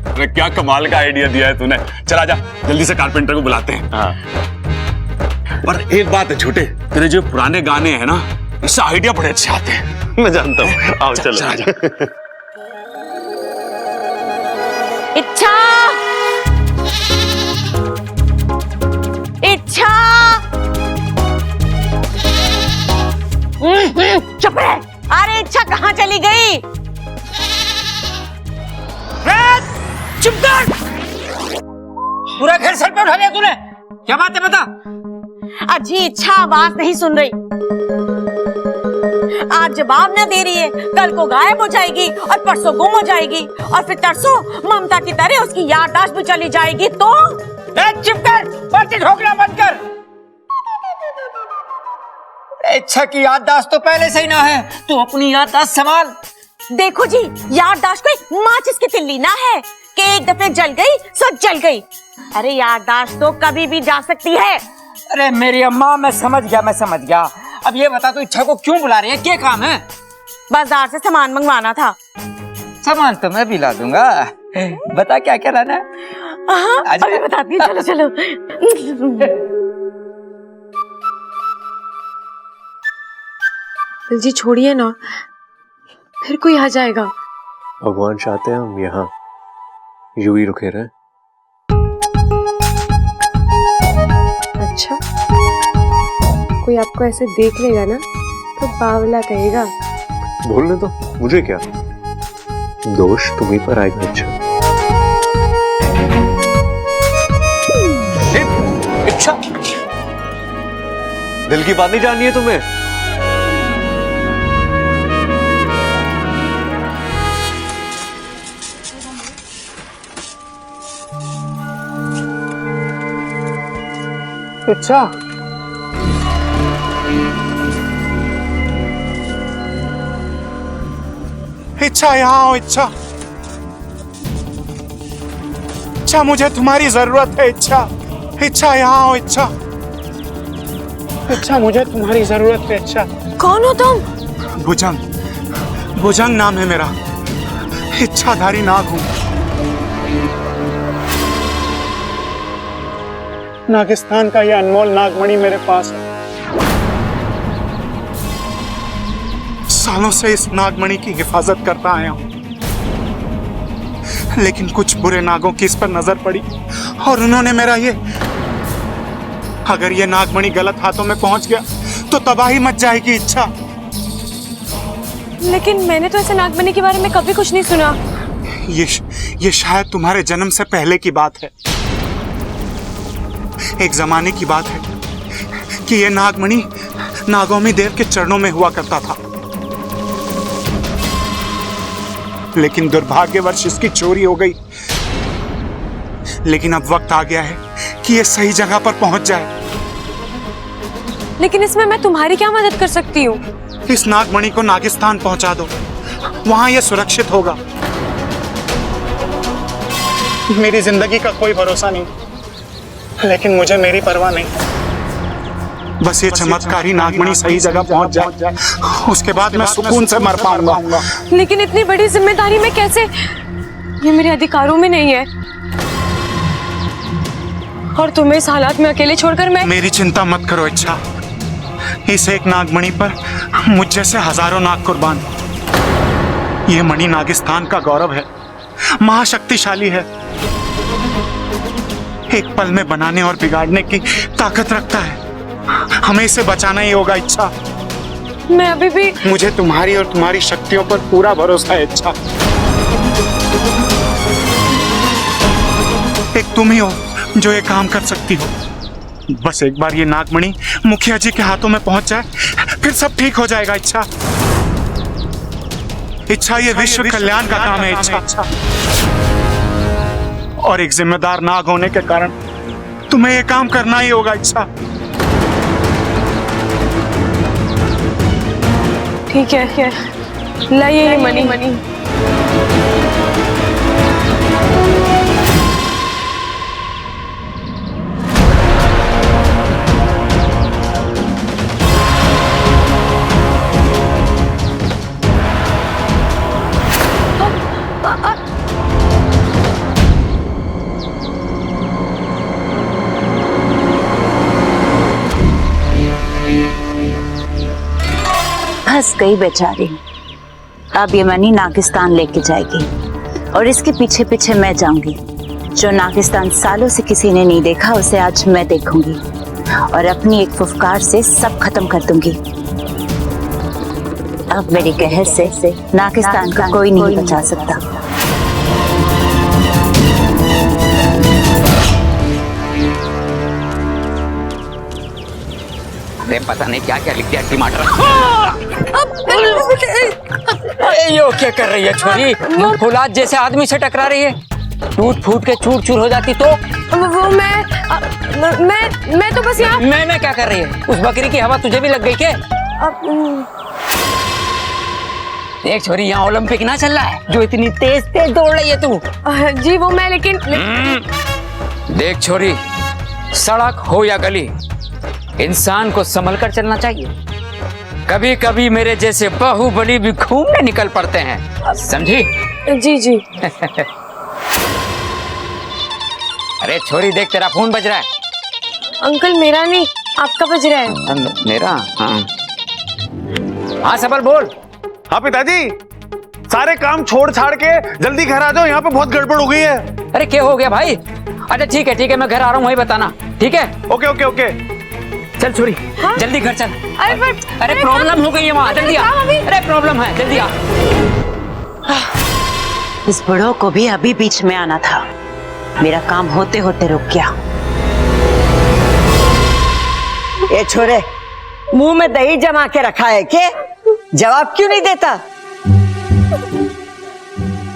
अरे क्या कमाल का आइडिया दिया है तूने। चल आजा, जल्दी से कारपेंटर को बुलाते हैं। हाँ। पर एक बात है छोटे, तेरे जो पुराने गाने हैं ना, इससे आइडिया बड़े अच्छे आते हैं। मैं जानता हूँ। आओ चलो। इच्छा, इच्छा, चुप रहे। अरे इच्छा कहाँ चली गई? चुप कर! पूरा घर सर पे उठा लिया तूने। क्या बात है बता? अजी इच्छा आवाज नहीं सुन रही, आज जवाब न दे रही है, कल को गायब हो जाएगी और परसों गुम हो जाएगी और फिर तरसों ममता की तरह उसकी याददाश्त भी चली जाएगी। तो चुप कर, बर्तन ठोकना बंद कर। इच्छा की याददाश्त तो पहले से ही ना है, तू अपनी याददाश्त संभाल। देखो जी, याददाश्त कोई माचिस की तिल्ली ना है कि एक दफे जल गई सो जल गई। अरे याददाश्त तो कभी भी जा सकती है। अरे मेरी अम्मा, मैं समझ गया। अब ये बता, तू इच्छा को क्यों बुला रही है? क्या काम है? बाजार से सामान मंगवाना था। सामान तो मैं भी ला दूंगा, बता क्या क्या लाना है? अभी बताती हूँ, चलो चलो। जी छोड़िए ना, फिर कोई आ जाएगा। भगवान चाहते हैं हम यहाँ यूं ही रुके रहे। अच्छा, कोई आपको ऐसे देख लेगा ना तो बावला कहेगा। बोलने तो, मुझे क्या दोष तुम्हीं पर आएगा। अच्छा इच्छा, दिल की बात नहीं जाननी है तुम्हें? इच्छा, इच्छा यहाँ आओ। इच्छा, इच्छा मुझे तुम्हारी जरूरत है। इच्छा, इच्छा यहाँ आओ। इच्छा, इच्छा मुझे तुम्हारी जरूरत है। इच्छा। कौन हो तुम? भुजंग, भुजंग नाम है मेरा, इच्छाधारी नाग हूं। नागिस्तान का यह अनमोल नागमणि मेरे पास है। सालों से इस नागमणि की हिफाजत करता आया हूं, लेकिन कुछ बुरे नागों की इस पर नजर पड़ी और उन्होंने मेरा अगर ये नागमणि गलत हाथों में पहुंच गया तो तबाही मच जाएगी। इच्छा, लेकिन मैंने तो ऐसे नागमणि के बारे में कभी कुछ नहीं सुना। ये शायद तुम्हारे जन्म से पहले की बात है। एक जमाने की बात है कि यह नागमणि नागौमी देव के चरणों में हुआ करता था, लेकिन दुर्भाग्यवश इसकी चोरी हो गई। लेकिन अब वक्त आ गया है कि यह सही जगह पर पहुंच जाए। लेकिन इसमें मैं तुम्हारी क्या मदद कर सकती हूँ? इस नागमणि को नागिस्तान पहुंचा दो, वहां यह सुरक्षित होगा। मेरी जिंदगी का कोई भरोसा नहीं, लेकिन मुझे मेरी परवाह नहीं। बस ये चमत्कारी नागमणि सही जगह पहुंच जाए, उसके बाद मैं सुकून से मर पाऊंगा। लेकिन इतनी बड़ी जिम्मेदारी में कैसे? ये मेरे अधिकारों में नहीं है। और तुम्हें इस हालात में अकेले छोड़कर मैं... मेरी चिंता मत करो इच्छा। इस एक नागमणि पर मुझ जैसे हजारों नाग कुर्बान। ये मणि नागिस्तान का गौरव है, महाशक्तिशाली है, एक पल में बनाने और बिगाड़ने की ताकत रखता है। हमें इसे बचाना ही होगा इच्छा। मैं अभी भी... मुझे तुम्हारी और तुम्हारी शक्तियों पर पूरा भरोसा है इच्छा। एक तुम ही हो जो ये काम कर सकती हो। बस एक बार ये नागमणि मुखिया जी के हाथों में पहुंच जाए, फिर सब ठीक हो जाएगा इच्छा। इच्छा ये विश्व कल्याण का काम है इच्छा। और एक जिम्मेदार नाग होने के कारण तुम्हें ये काम करना ही होगा इच्छा। ठीक है, लाइए ये मणि। फंस गई बेचारी। अब ये मणि नागिस्तान लेके जाएगी और इसके पीछे पीछे मैं जाऊंगी। जो नागिस्तान सालों से किसी ने नहीं देखा उसे आज मैं देखूंगी और अपनी एक फुफकार से सब खत्म कर दूंगी। अब मेरी कहर से नागिस्तान का कोई नहीं बचा सकता। अरे पता नहीं क्या क्या लिख दिया टमाटर। यो क्या कर रही है छोरी? फुलाद जैसे आदमी से टकरा रही है, टूट फूट के चूर चूर हो जाती तो? वो मैं तो बस यहाँ... मैं क्या कर रही है? उस बकरी की हवा तुझे भी लग गई क्या? देख छोरी, यहाँ ओलंपिक ना चल रहा है जो इतनी तेज तेज दौड़ रही है तू। जी वो मैं, लेकिन देख छोरी, सड़क हो या गली, इंसान को संभल कर चलना चाहिए। कभी कभी मेरे जैसे बाहुबली भी घूमने निकल पड़ते हैं, समझी? जी। अरे छोरी देख, तेरा फोन बज रहा है। अंकल मेरा नहीं, आपका बज रहा है। मेरा? हाँ सबल बोल। हाँ पिताजी, सारे काम छोड़ छाड़ के जल्दी घर आ जाओ, यहाँ पे बहुत गड़बड़ हो गई है। अरे क्या हो गया भाई? अच्छा ठीक है, मैं घर आ रहा हूँ, वही बताना। ठीक है? ओके। चल छोरी, हाँ? जल्दी घर चल। अरे प्रॉब्लम हो गई है वहाँ, जल्दी आ। अरे प्रॉब्लम है, जल्दी आ। इस बड़ों को भी अभी बीच में आना था, मेरा काम होते होते रुक गया। ये छोरे, मुंह में दही जमा के रखा है क्या? जवाब क्यों नहीं देता?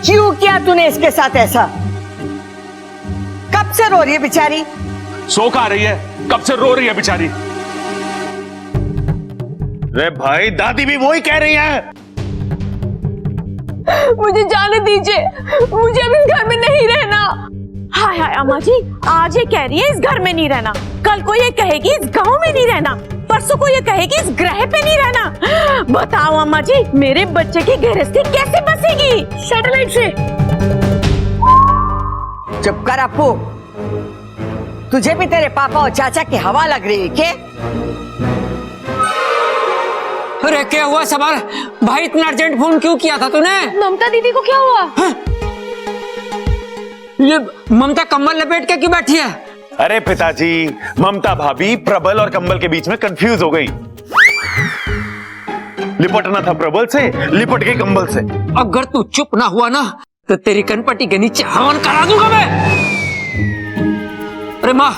क्यों किया तूने इसके साथ ऐसा? कब से रो रही है बेचारी? सो खा रही है, कब से रो रही है बेचारी। रे भाई, दादी भी वही कह रही है। मुझे जाने दीजिए, मुझे अब इस घर में नहीं रहना। हाय अम्मा जी, आज ये कह रही है इस घर में नहीं रहना, कल को ये कहेगी इस गांव में नहीं रहना, परसों को ये कहेगी इस ग्रह पे नहीं रहना। बताओ अम्मा जी, मेरे बच्चे की गृहस्थी कैसे बसेगी सैटेलाइट से? चुप कर अपू, तुझे भी तेरे पापा और चाचा की हवा लग रही है क्या? अरे क्या हुआ सवाल भाई, इतना अर्जेंट फोन क्यों किया था तूने? ममता दीदी को क्या हुआ? हाँ? ये ममता कम्बल लपेट के क्यों बैठी है? अरे पिताजी, ममता भाभी प्रबल और कंबल के बीच में कंफ्यूज हो गई। लिपटना था प्रबल से, लिपट गई कंबल से। अगर तू चुप ना हुआ ना तो तेरी कनपट्टी के नीचे हवन करा दूंगा मैं। अरे माँ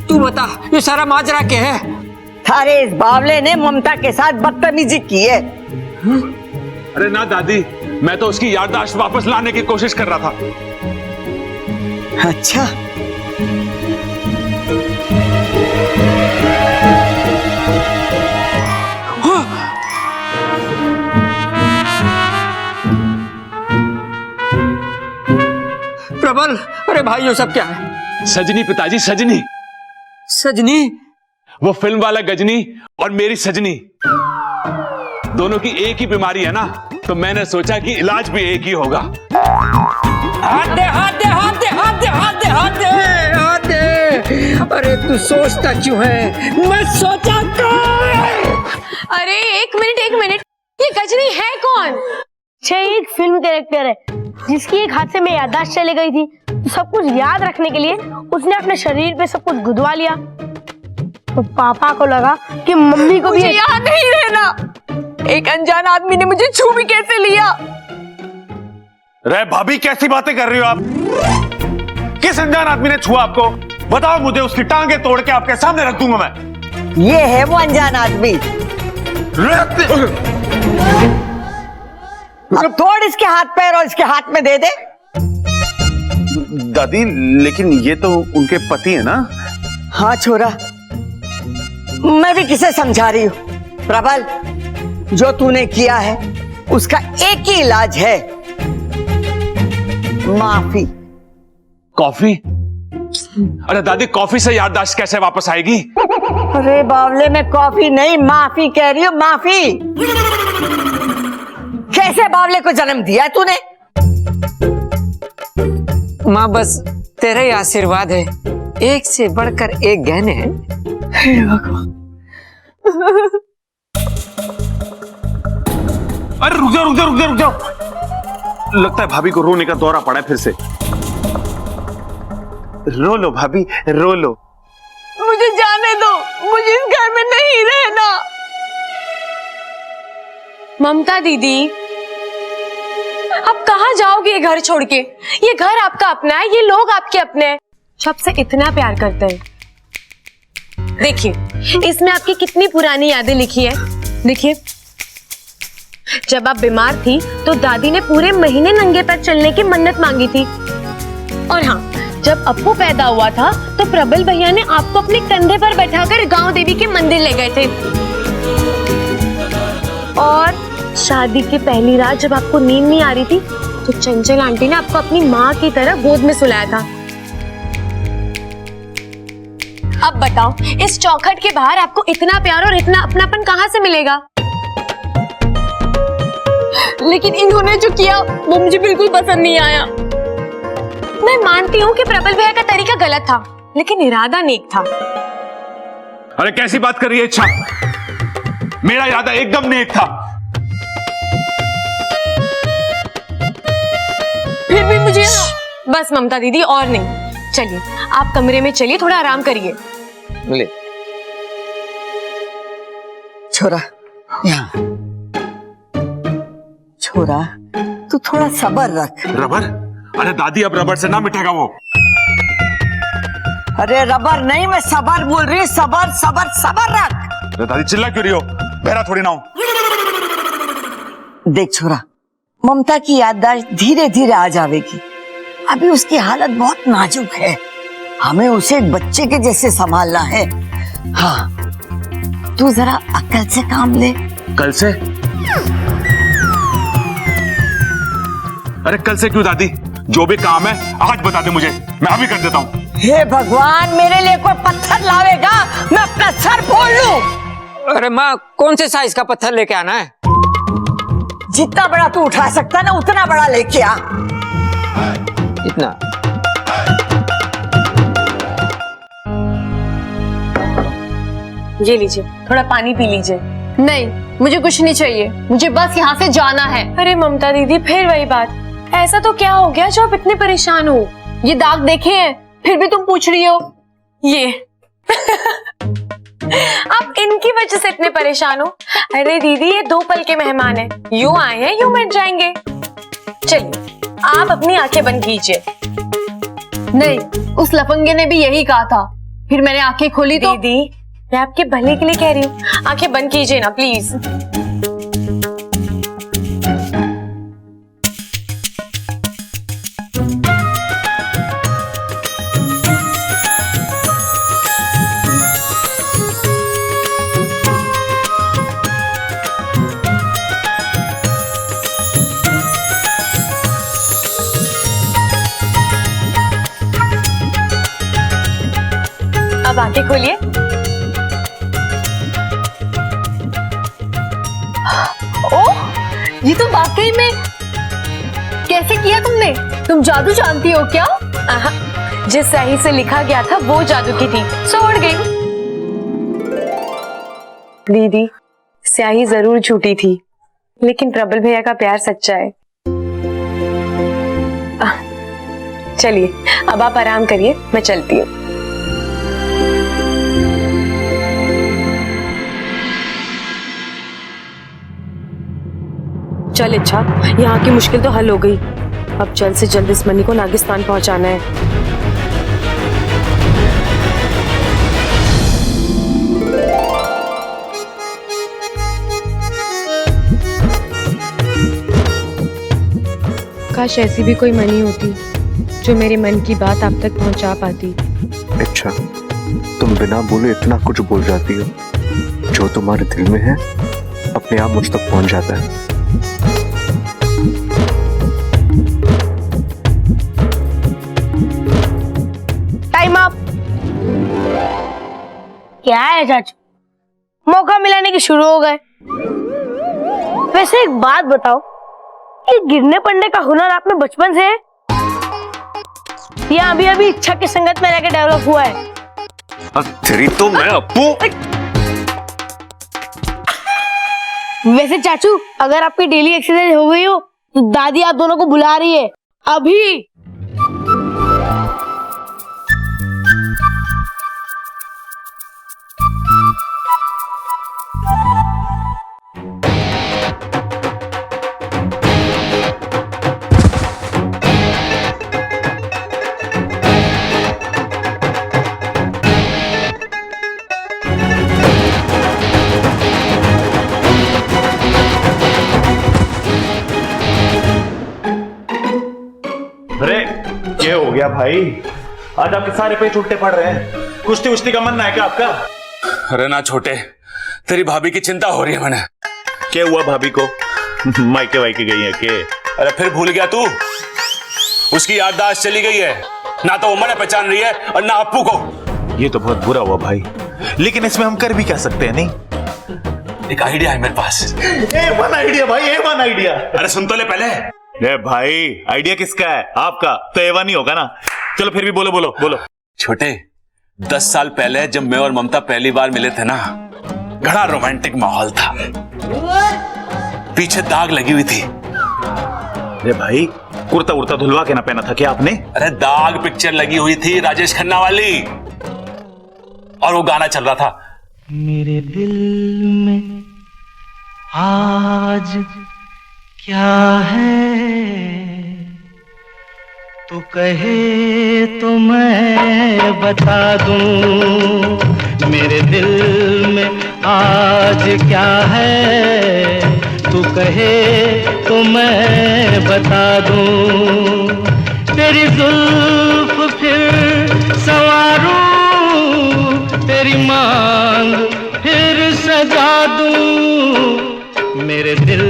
तू बता, ये सारा माजरा क्या है? अरे इस बावले ने ममता के साथ बदतमीजी की है। अरे ना दादी, मैं तो उसकी याददाश्त वापस लाने की कोशिश कर रहा था। प्रबल, अरे भाई ये सब क्या है? सजनी पिताजी, सजनी। सजनी? वो फिल्म वाला गजनी और मेरी सजनी, दोनों की एक ही बीमारी है ना, तो मैंने सोचा कि इलाज भी एक ही होगा। हाथ दे, हाथ दे, हाथ दे, हाथ दे, हाथ दे, हाथ दे, हाथ दे। अरे तू सोचता क्यों है? मैं सोचा अरे एक मिनट, ये गजनी है कौन? एक फिल्म कैरेक्टर है जिसकी एक हादसे में याददाश्त चली गई थी, तो सब कुछ याद रखने के लिए उसने अपने शरीर पे सब कुछ गुदवा लिया। तो पापा को लगा कि मम्मी को मुझे भी याद नहीं रहना। एक अनजान आदमी ने मुझे छू भी कैसे लिया? रे भाभी, कैसी बातें कर रही हो आप? किस अनजान आदमी ने छुआ आपको? बताओ मुझे, उसकी टांगे तोड़ के आपके सामने रख दूंगा मैं। ये है वो अनजान आदमी। अब तोड़ इसके हाथ पैर और इसके हाथ में दे दे। दादी, लेकिन ये तो उनके पति है ना? हाँ छोरा, मैं भी किसे समझा रही हूँ। प्रबल, जो तूने किया है उसका एक ही इलाज है, माफी। कॉफी? अरे दादी, कॉफी से याददाश्त कैसे वापस आएगी? अरे बावले, में कॉफी नहीं माफी कह रही हूँ, माफी। कैसे बावले को जन्म दिया तूने? माँ बस तेरा ही आशीर्वाद है, एक से बढ़कर एक गहने हैं। अरे रुक जाओ। लगता है भाभी को रोने का दौरा पड़ा है फिर से। रो लो भाभी, रो लो। मुझे जाने दो, मुझे इस घर में नहीं रहना। ममता दीदी, अब कहाँ जाओगे ये घर छोड़ के? ये घर आपका अपना है, ये लोग आपके अपने हैं, सबसे इतना प्यार करते हैं। देखिए, इसमें आपकी कितनी पुरानी यादें लिखी है। देखिए, जब आप बीमार थी तो दादी ने पूरे महीने नंगे पैर चलने की मन्नत मांगी थी। और हाँ, जब अप्पू पैदा हुआ था तो प्रबल भैया ने आपको अपने कंधे पर बैठाकर गांव देवी के मंदिर ले गए थे। और शादी की पहली रात जब आपको नींद नहीं आ रही थी तो चंचल आंटी ने आपको अपनी माँ की तरह गोद में सुलाया था। अब बताओ, इस चौखट के बाहर आपको इतना प्यार और इतना अपनापन कहाँ से मिलेगा? लेकिन इन्होंने जो किया वो मुझे बिल्कुल पसंद नहीं आया। मैं मानती हूँ कि प्रबल भैया का तरीका गलत था, लेकिन इरादा नेक था। अरे कैसी बात कर रही है इच्छा? मेरा इरादा एकदम नेक था। फिर भी मुझे बस ममता दीदी, और नहीं। चलिए आप कमरे में चलिए, थोड़ा आराम करिए। ले छोरा, यहाँ छोरा, तू थोड़ा सब्र रख। रबर? अरे दादी, अब रबर से ना मिटेगा वो। अरे रबर नहीं, मैं सब्र बोल रही हूँ। सब्र रख। अरे दादी, चिल्ला क्यों रही हो? बहरा थोड़ी ना हो। देख छोरा, ममता की याददाश्त धीरे धीरे आ जाएगी। अभी उसकी हालत बहुत नाजुक है, हमें उसे एक बच्चे के जैसे संभालना है। हाँ, तू जरा अक्ल से काम ले। कल से? अरे कल से क्यों दादी? जो भी काम है आज बता दे मुझे, मैं अभी कर देता हूँ। हे भगवान, मेरे लिए कोई पत्थर लावेगा, मैं अपना सर फोड़ लूं। अरे माँ, कौन से साइज का पत्थर लेके आना है? जितना बड़ा तू उठा सकता है ना, उतना बड़ा लेके आ। इतना? ये लीजिए, थोड़ा पानी पी लीजिए। नहीं, मुझे कुछ नहीं चाहिए, मुझे बस यहाँ से जाना है। अरे ममता दीदी, फिर वही बात। ऐसा तो क्या हो गया जो आप इतने परेशान हो? ये दाग देखे हैं, फिर भी तुम पूछ रही हो? ये आप इनकी वजह से इतने परेशान हो? अरे दीदी, ये 2 पल के मेहमान हैं, यूं आए हैं यूं मिट जाएंगे। चलिए आप अपनी आंखें बंद कीजिए। नहीं, उस लफंगे ने भी यही कहा था, फिर मैंने आंखें खोली तो। दीदी, मैं आपके भले के लिए कह रही हूँ, आंखें बंद कीजिए ना प्लीज। अब आंखें खोलिए। ओह, ये तो वाकई में कैसे किया तुमने? तुम जादू जानती हो क्या? जिस स्याही से लिखा गया था वो जादू की थी, सो उड़ गई। दीदी, स्याही जरूर झूठी थी, लेकिन प्रबल भैया का प्यार सच्चा है। चलिए अब आप आराम करिए, मैं चलती हूँ। चल इच्छा, यहाँ की मुश्किल तो हल हो गई। अब जल्द से जल्द इस मनी को नागिस्तान पहुंचाना है। काश ऐसी भी कोई मनी होती जो मेरे मन की बात आप तक पहुंचा पाती। अच्छा, तुम बिना बोले इतना कुछ बोल जाती हो। जो तुम्हारे दिल में है अपने आप मुझ तक पहुंच जाता है। Time up. क्या है चाचू, मौका मिलाने के शुरू हो गए। वैसे एक बात बताओ, ये गिरने पड़ने का हुनर आप में बचपन से है या अभी अभी इच्छा की संगत में रहकर डेवलप हुआ है? तेरी तो मैं अपू। वैसे चाचू, अगर आपकी डेली एक्सरसाइज हो गई हो तो दादी आप दोनों को बुला रही है अभी। अरे ये हो गया भाई, आज आपके सारे पेज उल्टे पड़ रहे हैं। कुश्ती उश्ती का मन है क्या आपका? अरे ना छोटे, तेरी भाभी की चिंता हो रही है मैंने। क्या हुआ भाभी को? मायके वायके गई है के? अरे फिर भूल गया तू? उसकी याददाश्त चली गई है, ना तो वो मैंने पहचान रही है और ना अप्पू को। ये तो बहुत बुरा हुआ भाई, लेकिन इसमें हम कर भी क्या सकते हैं? नहीं, एक आइडिया है मेरे पास। वन आइडिया भाई, वन आइडिया। अरे सुन तो ले पहले। ए भाई, आइडिया किसका है? आपका तो एवा नहीं होगा ना। चलो फिर भी बोलो बोलो बोलो। छोटे, 10 साल पहले जब मैं और ममता पहली बार मिले थे ना, बड़ा रोमांटिक माहौल था। पीछे दाग लगी हुई थी। अरे भाई, कुर्ता उर्ता धुलवा के ना पहना था क्या आपने? अरे दाग पिक्चर लगी हुई थी राजेश खन्ना वाली, और वो गाना चल रहा था। मेरे दिल में आज क्या है, तू कहे तो मैं बता दूं। मेरे दिल में आज क्या है, तू कहे तो मैं बता दूं। तेरी जुल्फ फिर संवारूं, तेरी मांग फिर सजा दूं। मेरे दिल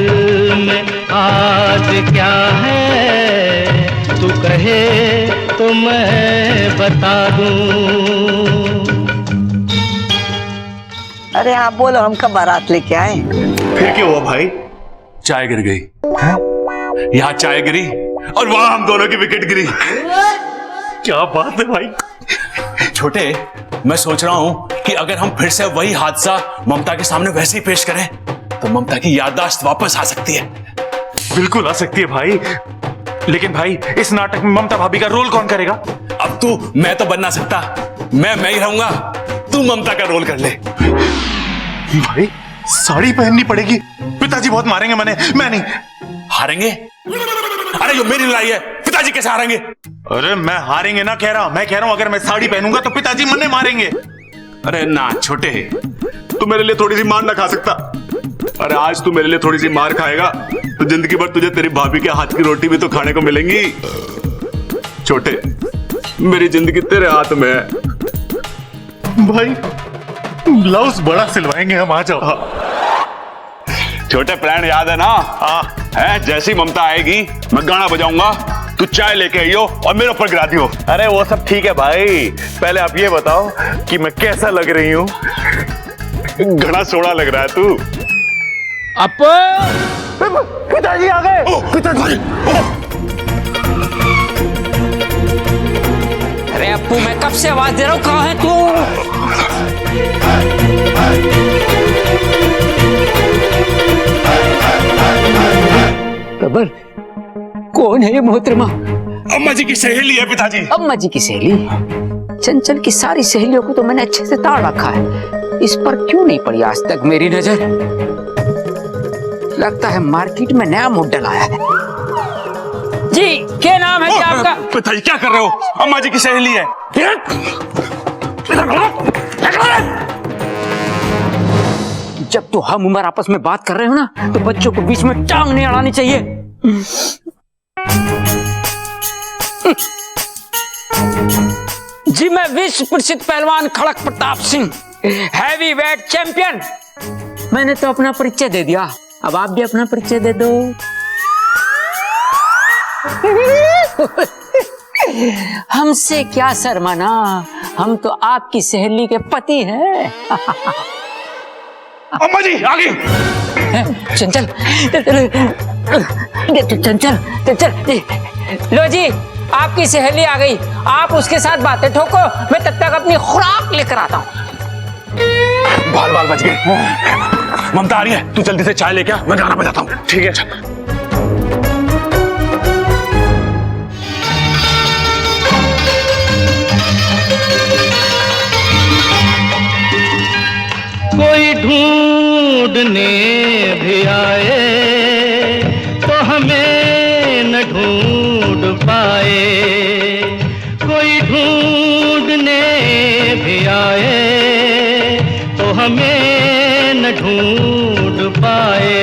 में आज क्या है, तू कहे तो मैं बता दूं। अरे हाँ बोलो, हम कब बारात लेके आए? फिर क्या हुआ भाई? चाय गिर गई। यहाँ चाय गिरी और वहां हम दोनों की विकेट गिरी। क्या बात है भाई। छोटे, मैं सोच रहा हूं कि अगर हम फिर से वही हादसा ममता के सामने वैसे ही पेश करें तो ममता की याददाश्त वापस आ सकती है। बिल्कुल आ सकती है भाई, लेकिन भाई इस नाटक में ममता भाभी का रोल कौन करेगा? अब तू, मैं तो बन ना सकता, मैं ही रहूंगा, तू ममता का रोल कर ले। भाई साड़ी पहननी पड़ेगी, पिताजी बहुत मारेंगे मैं नहीं। हारेंगे? अरे जो मेरी लड़ाई है, पिताजी कैसे हारेंगे? अरे मैं हारेंगे ना कह रहा हूं, मैं कह रहा हूं अगर मैं साड़ी पहनूंगा तो पिताजी मन्ने मारेंगे। अरे ना छोटे, तू मेरे लिए थोड़ी सी मार ना खा सकता? अरे आज तू मेरे लिए थोड़ी सी मार खाएगा तो जिंदगी भर तुझे तेरी भाभी के हाथ की रोटी भी तो खाने को मिलेंगी। छोटे, मेरी जिंदगी तेरे हाथ में है। भाई ब्लाउज बड़ा सिलवाएंगे हम, आ जाओ। छोटे, प्लान याद है ना? हाँ। है, जैसी ममता आएगी मैं गाना बजाऊंगा, तू चाय लेके आई हो और मेरे ऊपर गिरा दी हो। अरे वो सब ठीक है भाई, पहले आप ये बताओ कि मैं कैसा लग रही हूँ। घड़ा सोड़ा लग रहा है तू। पिताजी आ गए। पिताजी, अरे अप्पू, मैं कब से आवाज दे रहा हूँ, कहाँ है तू? बबर, कौन है ये मोहतरमा? अम्मा जी की सहेली है पिताजी। अम्मा जी की सहेली? चंचल की सारी सहेलियों को तो मैंने अच्छे से ताड़ रखा है, इस पर क्यों नहीं पड़ी आज तक मेरी नजर? लगता है मार्केट में नया मॉडल आया है। जी, क्या नाम है क्या आपका? पिताजी क्या कर रहे हो? अम्मा जी की सहेली है। जब तो हम उम्र आपस में बात कर रहे हो ना, तो बच्चों को बीच में टांग नहीं अड़ानी चाहिए। जी, मैं विश्व प्रसिद्ध पहलवान Kharak Pratap Singh, heavyweight champion. मैंने तो अपना परिचय दे दिया, अब आप भी अपना परिचय दे दो। हमसे क्या शर्माना, हम तो आपकी सहेली के पति हैं। अम्मा जी आ गई। चंचल, चंचल, लो जी, आपकी सहेली आ गई। आप उसके साथ बातें ठोको, मैं तब तक अपनी खुराक लेकर आता हूँ। बाल बाल बच गए। ममता आ रही है, तू जल्दी से चाय लेके आ, मैं गाना बजाता हूँ। ठीक है। कोई ढूंढने भी आए तो हमें न ढूंढ पाए, कोई ढूंढने भी आए तो हमें न ढूंढ पाए।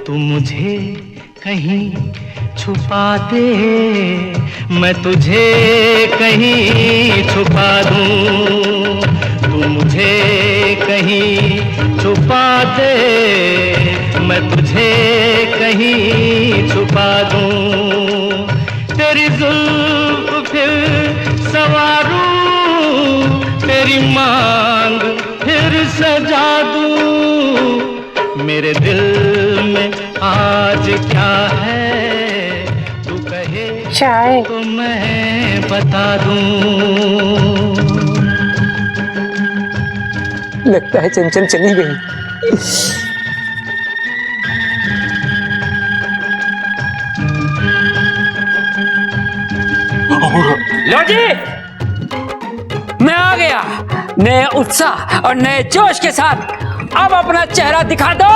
तू मुझे कहीं छुपा दे, मैं तुझे कहीं छुपा दूं। तू मुझे कहीं छुपा दे, मैं तुझे कहीं छुपा दूं। तेरी जुल्फ फिर संवारूं, तेरी मांग फिर सजा दूं। मेरे दिल में आज क्या है तू कहे चाय तो मैं बता दूं। लगता है चंचल चली गई। लो जी, मैं आ गया नए उत्साह और नए जोश के साथ। अब अपना चेहरा दिखा दो।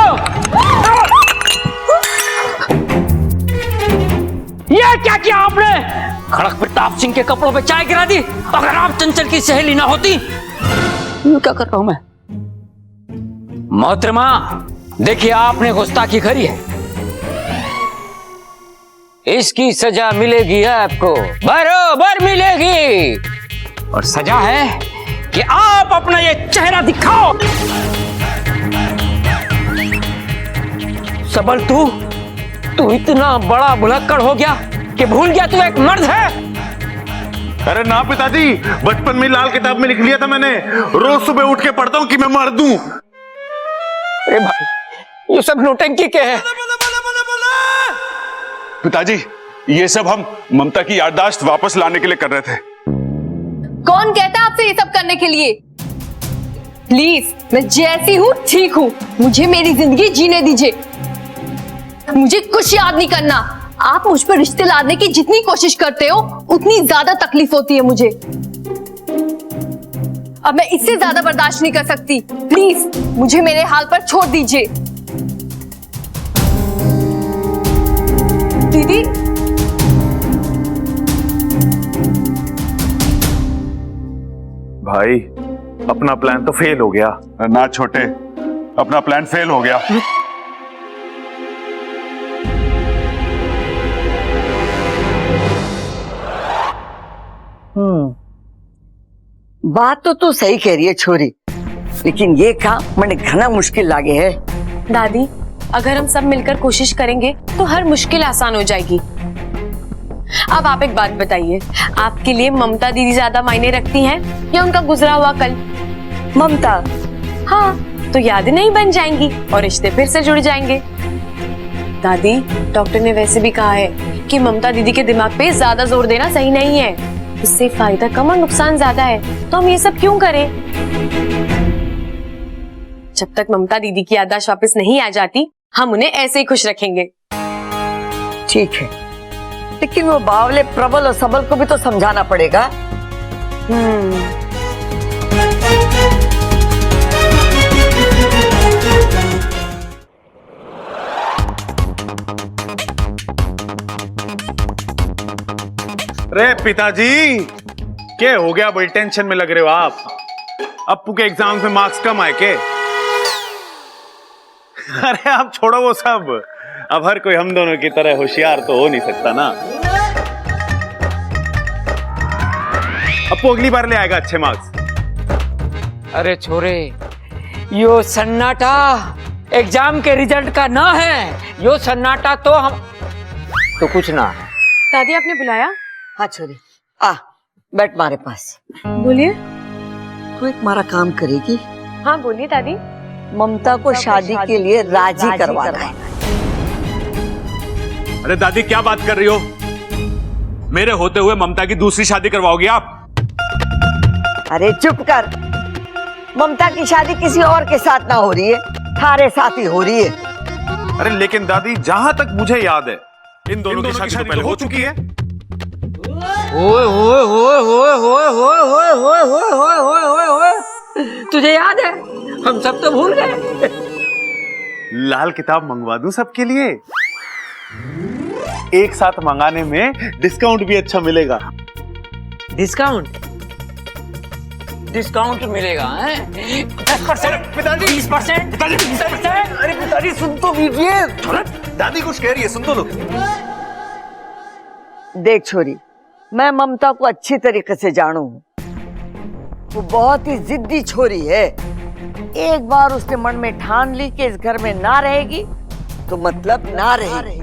ये क्या किया आपने? खड़क प्रताप सिंह के कपड़ों पे चाय गिरा दी। अगर आप चंचल की सहेली ना होती, क्या कर रहा हूं मैं? मोहतरमा, देखिए आपने गुस्ताखी करी है, इसकी सजा मिलेगी आपको, बराबर मिलेगी। और सजा है कि आप अपना ये चेहरा दिखाओ। सबल, तू इतना बड़ा भुलक्कड़ हो गया कि भूल गया तू एक मर्द है। अरे ना पिताजी, बचपन में लाल किताब में लिख लिया था मैंने, रोज सुबह उठ के पढ़ता हूँ कि मैं मर्द हूँ। अरे भाई, ये सब नौटंकी क्या है? पिताजी, ये सब हम ममता की याददाश्त वापस लाने के लिए कर रहे थे। कौन कहता है आपसे ये सब करने के लिए? प्लीज, मैं जैसी हूँ ठीक हूँ, मुझे मेरी जिंदगी जीने दीजिए। मुझे कुछ याद नहीं करना। आप मुझ पर रिश्ते लादने की जितनी कोशिश करते हो, उतनी ज्यादा तकलीफ होती है मुझे। अब मैं इससे ज्यादा बर्दाश्त नहीं कर सकती। प्लीज, मुझे मेरे हाल पर छोड़ दीजिए। दीदी, भाई, अपना प्लान तो फेल हो गया। ना छोटे, अपना प्लान फेल हो गया। बात तो तू सही कह रही है छोरी, लेकिन ये काम मैंने घना मुश्किल लागे है। दादी, अगर हम सब मिलकर कोशिश करेंगे तो हर मुश्किल आसान हो जाएगी। अब आप एक बात बताइए, आपके लिए ममता दीदी ज्यादा मायने रखती हैं या उनका गुजरा हुआ कल? ममता? हाँ, तो यादें नहीं बन जाएंगी और रिश्ते फिर से जुड़ जाएंगे। दादी, डॉक्टर ने वैसे भी कहा है कि ममता दीदी के दिमाग पे ज्यादा जोर देना सही नहीं है, इससे फायदा कम और नुकसान ज्यादा है, तो हम ये सब क्यों करें? जब तक ममता दीदी की याददाश्त वापस नहीं आ जाती, हम उन्हें ऐसे ही खुश रखेंगे। ठीक है, लेकिन वो बावले प्रबल और सबल को भी तो समझाना पड़ेगा। रे पिताजी, क्या हो गया? बड़ी टेंशन में लग रहे हो आप। अप्पू के एग्जाम में मार्क्स कम आए के? अरे आप छोड़ो वो सब, अब हर कोई हम दोनों की तरह होशियार तो हो नहीं सकता ना। अप्पू अगली बार ले आएगा अच्छे मार्क्स। अरे छोरे, यो सन्नाटा एग्जाम के रिजल्ट का ना है, यो सन्नाटा तो हम तो कुछ ना है। दादी, आपने बुलाया? हाँ छोरी, आ बैठ मारे पास। बोलिए। तू एक मारा काम करेगी? हाँ बोलिए दादी। ममता को शादी के लिए राजी करवाना है। अरे दादी, क्या बात कर रही हो? मेरे होते हुए ममता की दूसरी शादी करवाओगी आप? अरे चुप कर, ममता की शादी किसी और के साथ ना हो रही है, थारे साथ ही हो रही है। अरे लेकिन दादी, जहां तक मुझे याद है, इन दोनों की शादी तो पहले हो चुकी है। ओए ओए ओए ओए ओए ओए ओए ओए ओए ओए ओए ओए, तुझे याद है? हम सब तो भूल गए। लाल किताब मंगवा दूं सबके लिए? एक साथ मंगाने में डिस्काउंट भी अच्छा मिलेगा। डिस्काउंट? डिस्काउंट मिलेगा? 10%, पिताजी 20%, पिताजी 20%। अरे पिताजी सुन तो लीजिए, दादी कुछ कह रही है, सुन तो लो। देख छोरी, मैं ममता को अच्छी तरीके से जानू हूँ, वो बहुत ही जिद्दी छोरी है। एक बार उसने मन में ठान ली कि इस घर में ना रहेगी तो मतलब ना रहेगी।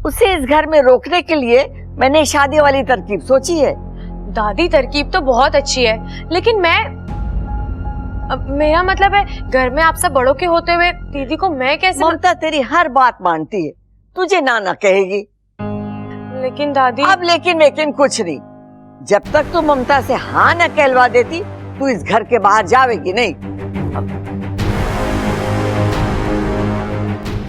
उसे इस घर में रोकने के लिए मैंने शादी वाली तरकीब सोची है। दादी, तरकीब तो बहुत अच्छी है, लेकिन मेरा मतलब है, घर में आप सब बड़ों के होते हुए दीदी को मैं कैसे? ममता तेरी हर बात मानती है, तुझे ना कहेगी। लेकिन दादी। अब लेकिन कुछ नहीं, जब तक तू ममता से हाँ न कहलवा देती, तू इस घर के बाहर जावेगी नहीं।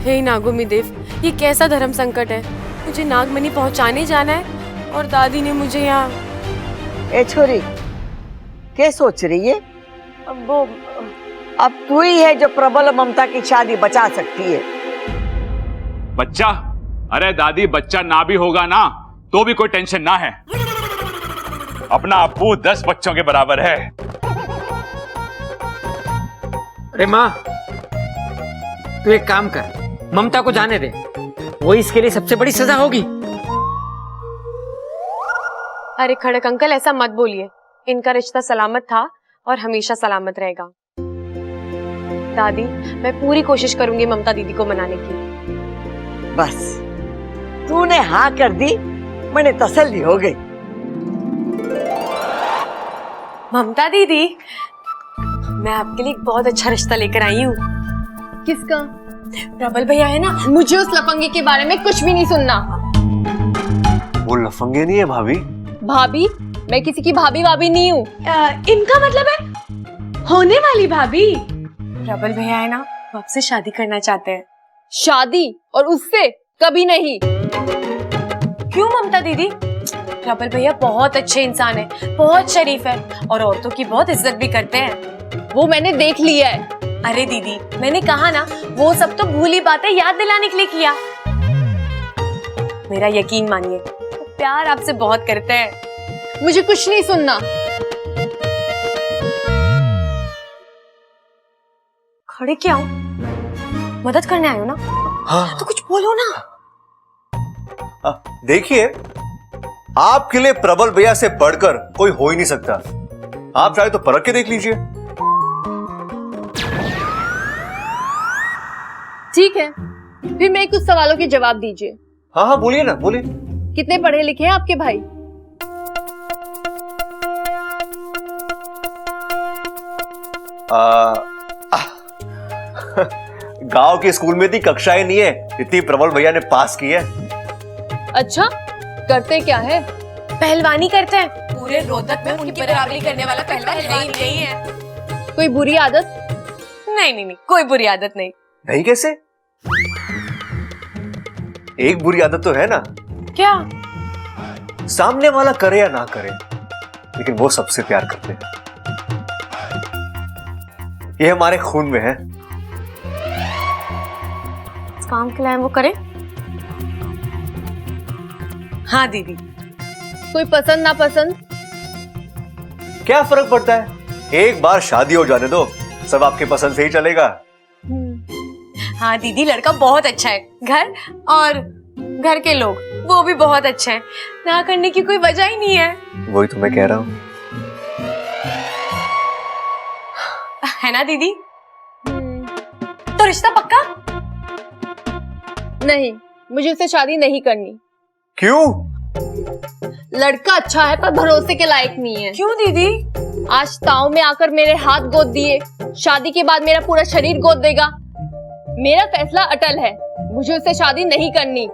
हे नागोमी देव, ये कैसा धर्म संकट है? मुझे नागमणि पहुंचाने जाना है और दादी ने मुझे यहाँ। ए छोरी, क्या सोच रही है? अब तू ही है जो प्रबल ममता की शादी बचा सकती है। बच्चा? अरे दादी, बच्चा ना भी होगा ना तो भी कोई टेंशन ना है। अपना अप्पू 10 बच्चों के बराबर है। अरे माँ, तू एक काम कर, ममता को जाने दे, वो इसके लिए सबसे बड़ी सजा होगी। अरे खड़क अंकल, ऐसा मत बोलिए, इनका रिश्ता सलामत था और हमेशा सलामत रहेगा। दादी, मैं पूरी कोशिश करूंगी ममता दीदी को मनाने की। बस तूने हाँ कर दी, मैंने तसल्ली हो गई। ममता दीदी, मैं आपके लिए एक बहुत अच्छा रिश्ता लेकर आई हूँ। किसका? प्रबल भैया है ना। मुझे उस लफंगे के बारे में कुछ भी नहीं सुनना। वो लफंगे नहीं है भाभी। भाभी? मैं किसी की भाभी वाभी नहीं हूँ। इनका मतलब है होने वाली भाभी। प्रबल भैया है ना, वो आपसे शादी करना चाहते हैं। शादी? और उससे? कभी नहीं। क्यों ममता दीदी? प्रबल भैया बहुत अच्छे इंसान है, बहुत शरीफ है और औरतों की बहुत इज्जत भी करते हैं। वो मैंने देख लिया है। अरे दीदी, मैंने कहा ना, वो सब तो भूली बातें याद दिलाने के लिए किया। मेरा यकीन मानिए, वो प्यार आपसे बहुत करते हैं। मुझे कुछ नहीं सुनना। खड़े क्या हो? मदद करने आए हो ना? हाँ। तो कुछ बोलो ना। देखिए, आपके लिए प्रबल भैया से बढ़कर कोई हो ही नहीं सकता। आप चाहे तो परख के देख लीजिए। ठीक है, फिर मेरे कुछ सवालों के जवाब दीजिए। हाँ हाँ बोलिए ना, बोलिए। कितने पढ़े लिखे हैं आपके भाई? गांव के स्कूल में इतनी कक्षाएं नहीं है जितनी प्रबल भैया ने पास की है। अच्छा, करते क्या है? पहलवानी करते हैं। पूरे रोहतक में उनकी बराबरी करने वाला पहलवान है ही नहीं है। कोई बुरी आदत? नहीं, कोई बुरी आदत नहीं। नहीं कैसे? एक बुरी आदत तो है ना। क्या? सामने वाला करे या ना करे, लेकिन वो सबसे प्यार करते हैं। ये हमारे खून में है। काम के लिए वो करे। हाँ दीदी। कोई पसंद ना पसंद? क्या फर्क पड़ता है, एक बार शादी हो जाने दो, सब आपके पसंद से ही चलेगा। हाँ दीदी, लड़का बहुत अच्छा है। घर और घर के लोग वो भी बहुत अच्छे हैं। ना करने की कोई वजह ही नहीं है। वही तो मैं कह रहा हूँ। है ना दीदी? तो रिश्ता पक्का? नहीं, मुझे उससे शादी नहीं करनी। क्यों? लड़का अच्छा है पर भरोसे के लायक नहीं है। क्यों दीदी? आज ताऊ में आकर मेरे हाथ गोद दिए, शादी के बाद मेरा पूरा शरीर गोद देगा। मेरा फैसला अटल है, मुझे उससे शादी नहीं करनी।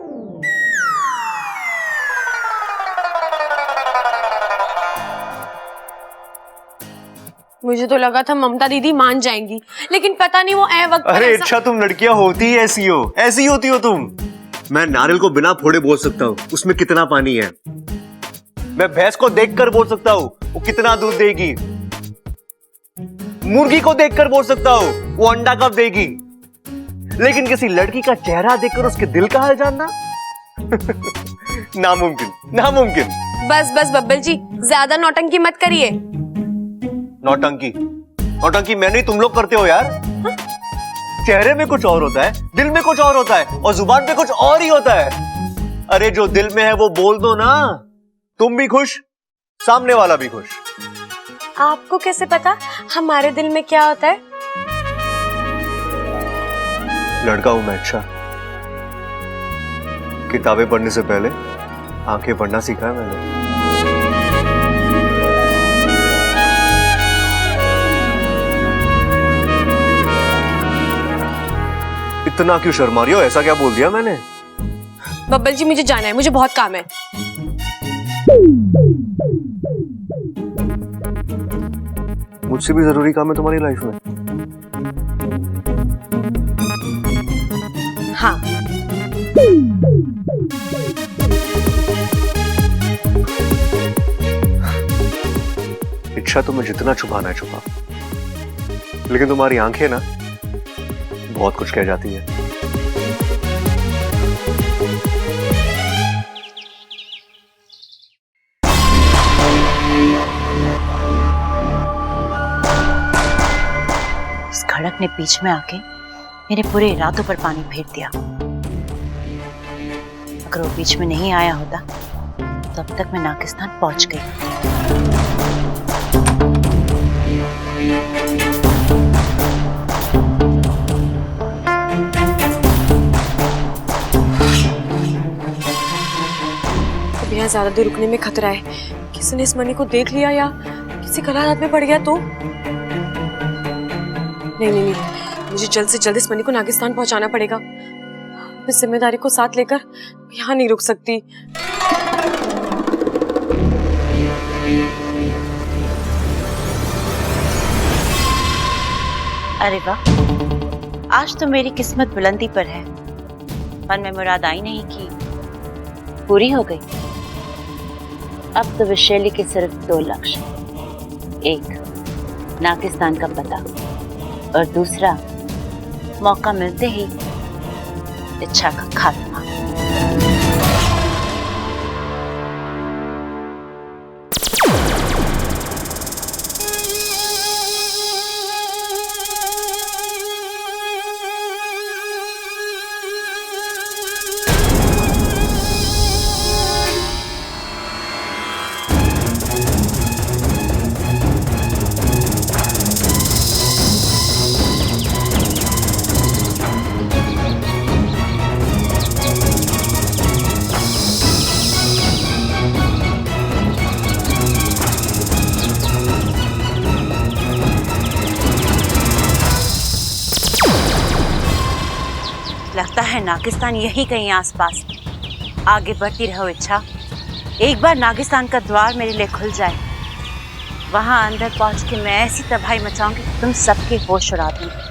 मुझे तो लगा था ममता दीदी मान जाएंगी, लेकिन पता नहीं वो वक्त पर अरे ऐसा... अच्छा, तुम लड़कियां होती ही ऐसी हो, ऐसी होती हो तुम। मैं नारियल को बिना फोड़े बोल सकता हूँ उसमें कितना पानी है। मैं भैंस को देखकर बोल सकता हूँ वो कितना दूध देगी। मुर्गी को देखकर बोल सकता हूँ वो अंडा कब देगी। लेकिन किसी लड़की का चेहरा देखकर उसके दिल का हाल जानना नामुमकिन, नामुमकिन। बस बस बब्बल जी, ज्यादा नौटंकी मत करिए। नौटंकी? नौटंकी मैं नहीं, तुम लोग करते हो यार। चेहरे में कुछ और होता है, दिल में कुछ और होता है, और जुबान पे कुछ और ही होता है। अरे जो दिल में है वो बोल दो ना, तुम भी खुश, सामने वाला भी खुश। आपको कैसे पता हमारे दिल में क्या होता है? लड़का हूं मैं अच्छा। किताबें पढ़ने से पहले आंखें पढ़ना सीखा है मैंने। इतना क्यों शर्मा रही हो? ऐसा क्या बोल दिया मैंने? बब्बल जी मुझे जाना है, मुझे बहुत काम है। मुझसे भी जरूरी काम है तुम्हारी लाइफ में? हाँ। इच्छा तुम्हें जितना छुपाना है छुपा, लेकिन तुम्हारी आंखें ना बहुत कुछ कह जाती है। उस खड़क ने बीच में आके मेरे पूरे इरादों पर पानी फेर दिया। अगर वो बीच में नहीं आया होता तो अब तक मैं नाकिस्तान पहुंच गई होती। अब यहाँ ज्यादा देर रुकने में खतरा है। किसी ने इस मनी को देख लिया या किसी गलत हाथ में पड़ गया तो? नहीं, मुझे जल्द से जल्द इस मनी को नागिस्तान पहुंचाना पड़ेगा। इस जिम्मेदारी को साथ लेकर यहाँ नहीं रुक सकती। अरे वाह, आज तो मेरी किस्मत बुलंदी पर है। मन में मुराद आई नहीं की पूरी हो गई। अब तो विशैली के सिर्फ 2 लक्ष्य, एक नागिस्तान का पता और दूसरा मौका मिलते ही इच्छा का खात्मा। है नागिस्तान यही कहीं आसपास। आगे बढ़ती रहो इच्छा। एक बार नागिस्तान का द्वार मेरे लिए खुल जाए, वहां अंदर पहुंच के मैं ऐसी तबाही मचाऊंगी कि तुम सबके होश उड़ा दूंगी।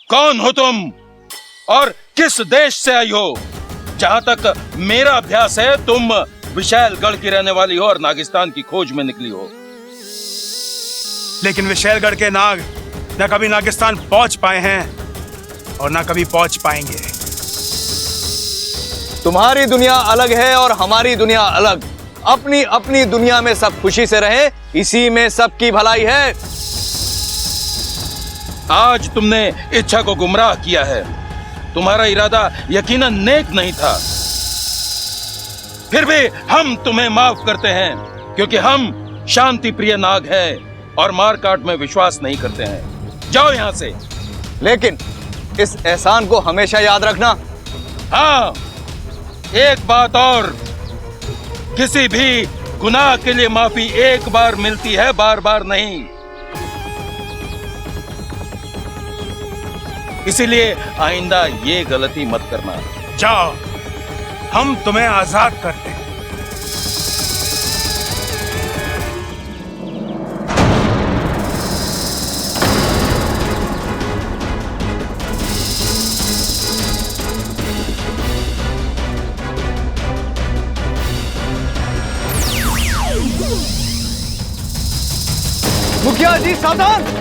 कौन हो तुम और किस देश से आई हो? जहां तक मेरा अभ्यास है, तुम विशालगढ़ की रहने वाली हो और नागिस्तान की खोज में निकली हो। लेकिन विशालगढ़ के नाग न कभी नागिस्तान पहुंच पाए हैं और न कभी पहुंच पाएंगे। तुम्हारी दुनिया अलग है और हमारी दुनिया अलग। अपनी अपनी दुनिया में सब खुशी से रहे, इसी में सबकी भलाई है। आज तुमने इच्छा को गुमराह किया है। तुम्हारा इरादा यकीनन नेक नहीं था। फिर भी हम तुम्हें माफ करते हैं, क्योंकि हम शांति प्रिय नाग हैं और मारकाट में विश्वास नहीं करते हैं। जाओ यहां से। लेकिन इस एहसान को हमेशा याद रखना। हाँ, एक बात और, किसी भी गुनाह के लिए माफी एक बार मिलती है, बार बार नहीं। इसीलिए आइंदा ये गलती मत करना। जाओ, हम तुम्हें आजाद करते हैं। मुखिया जी सावधान।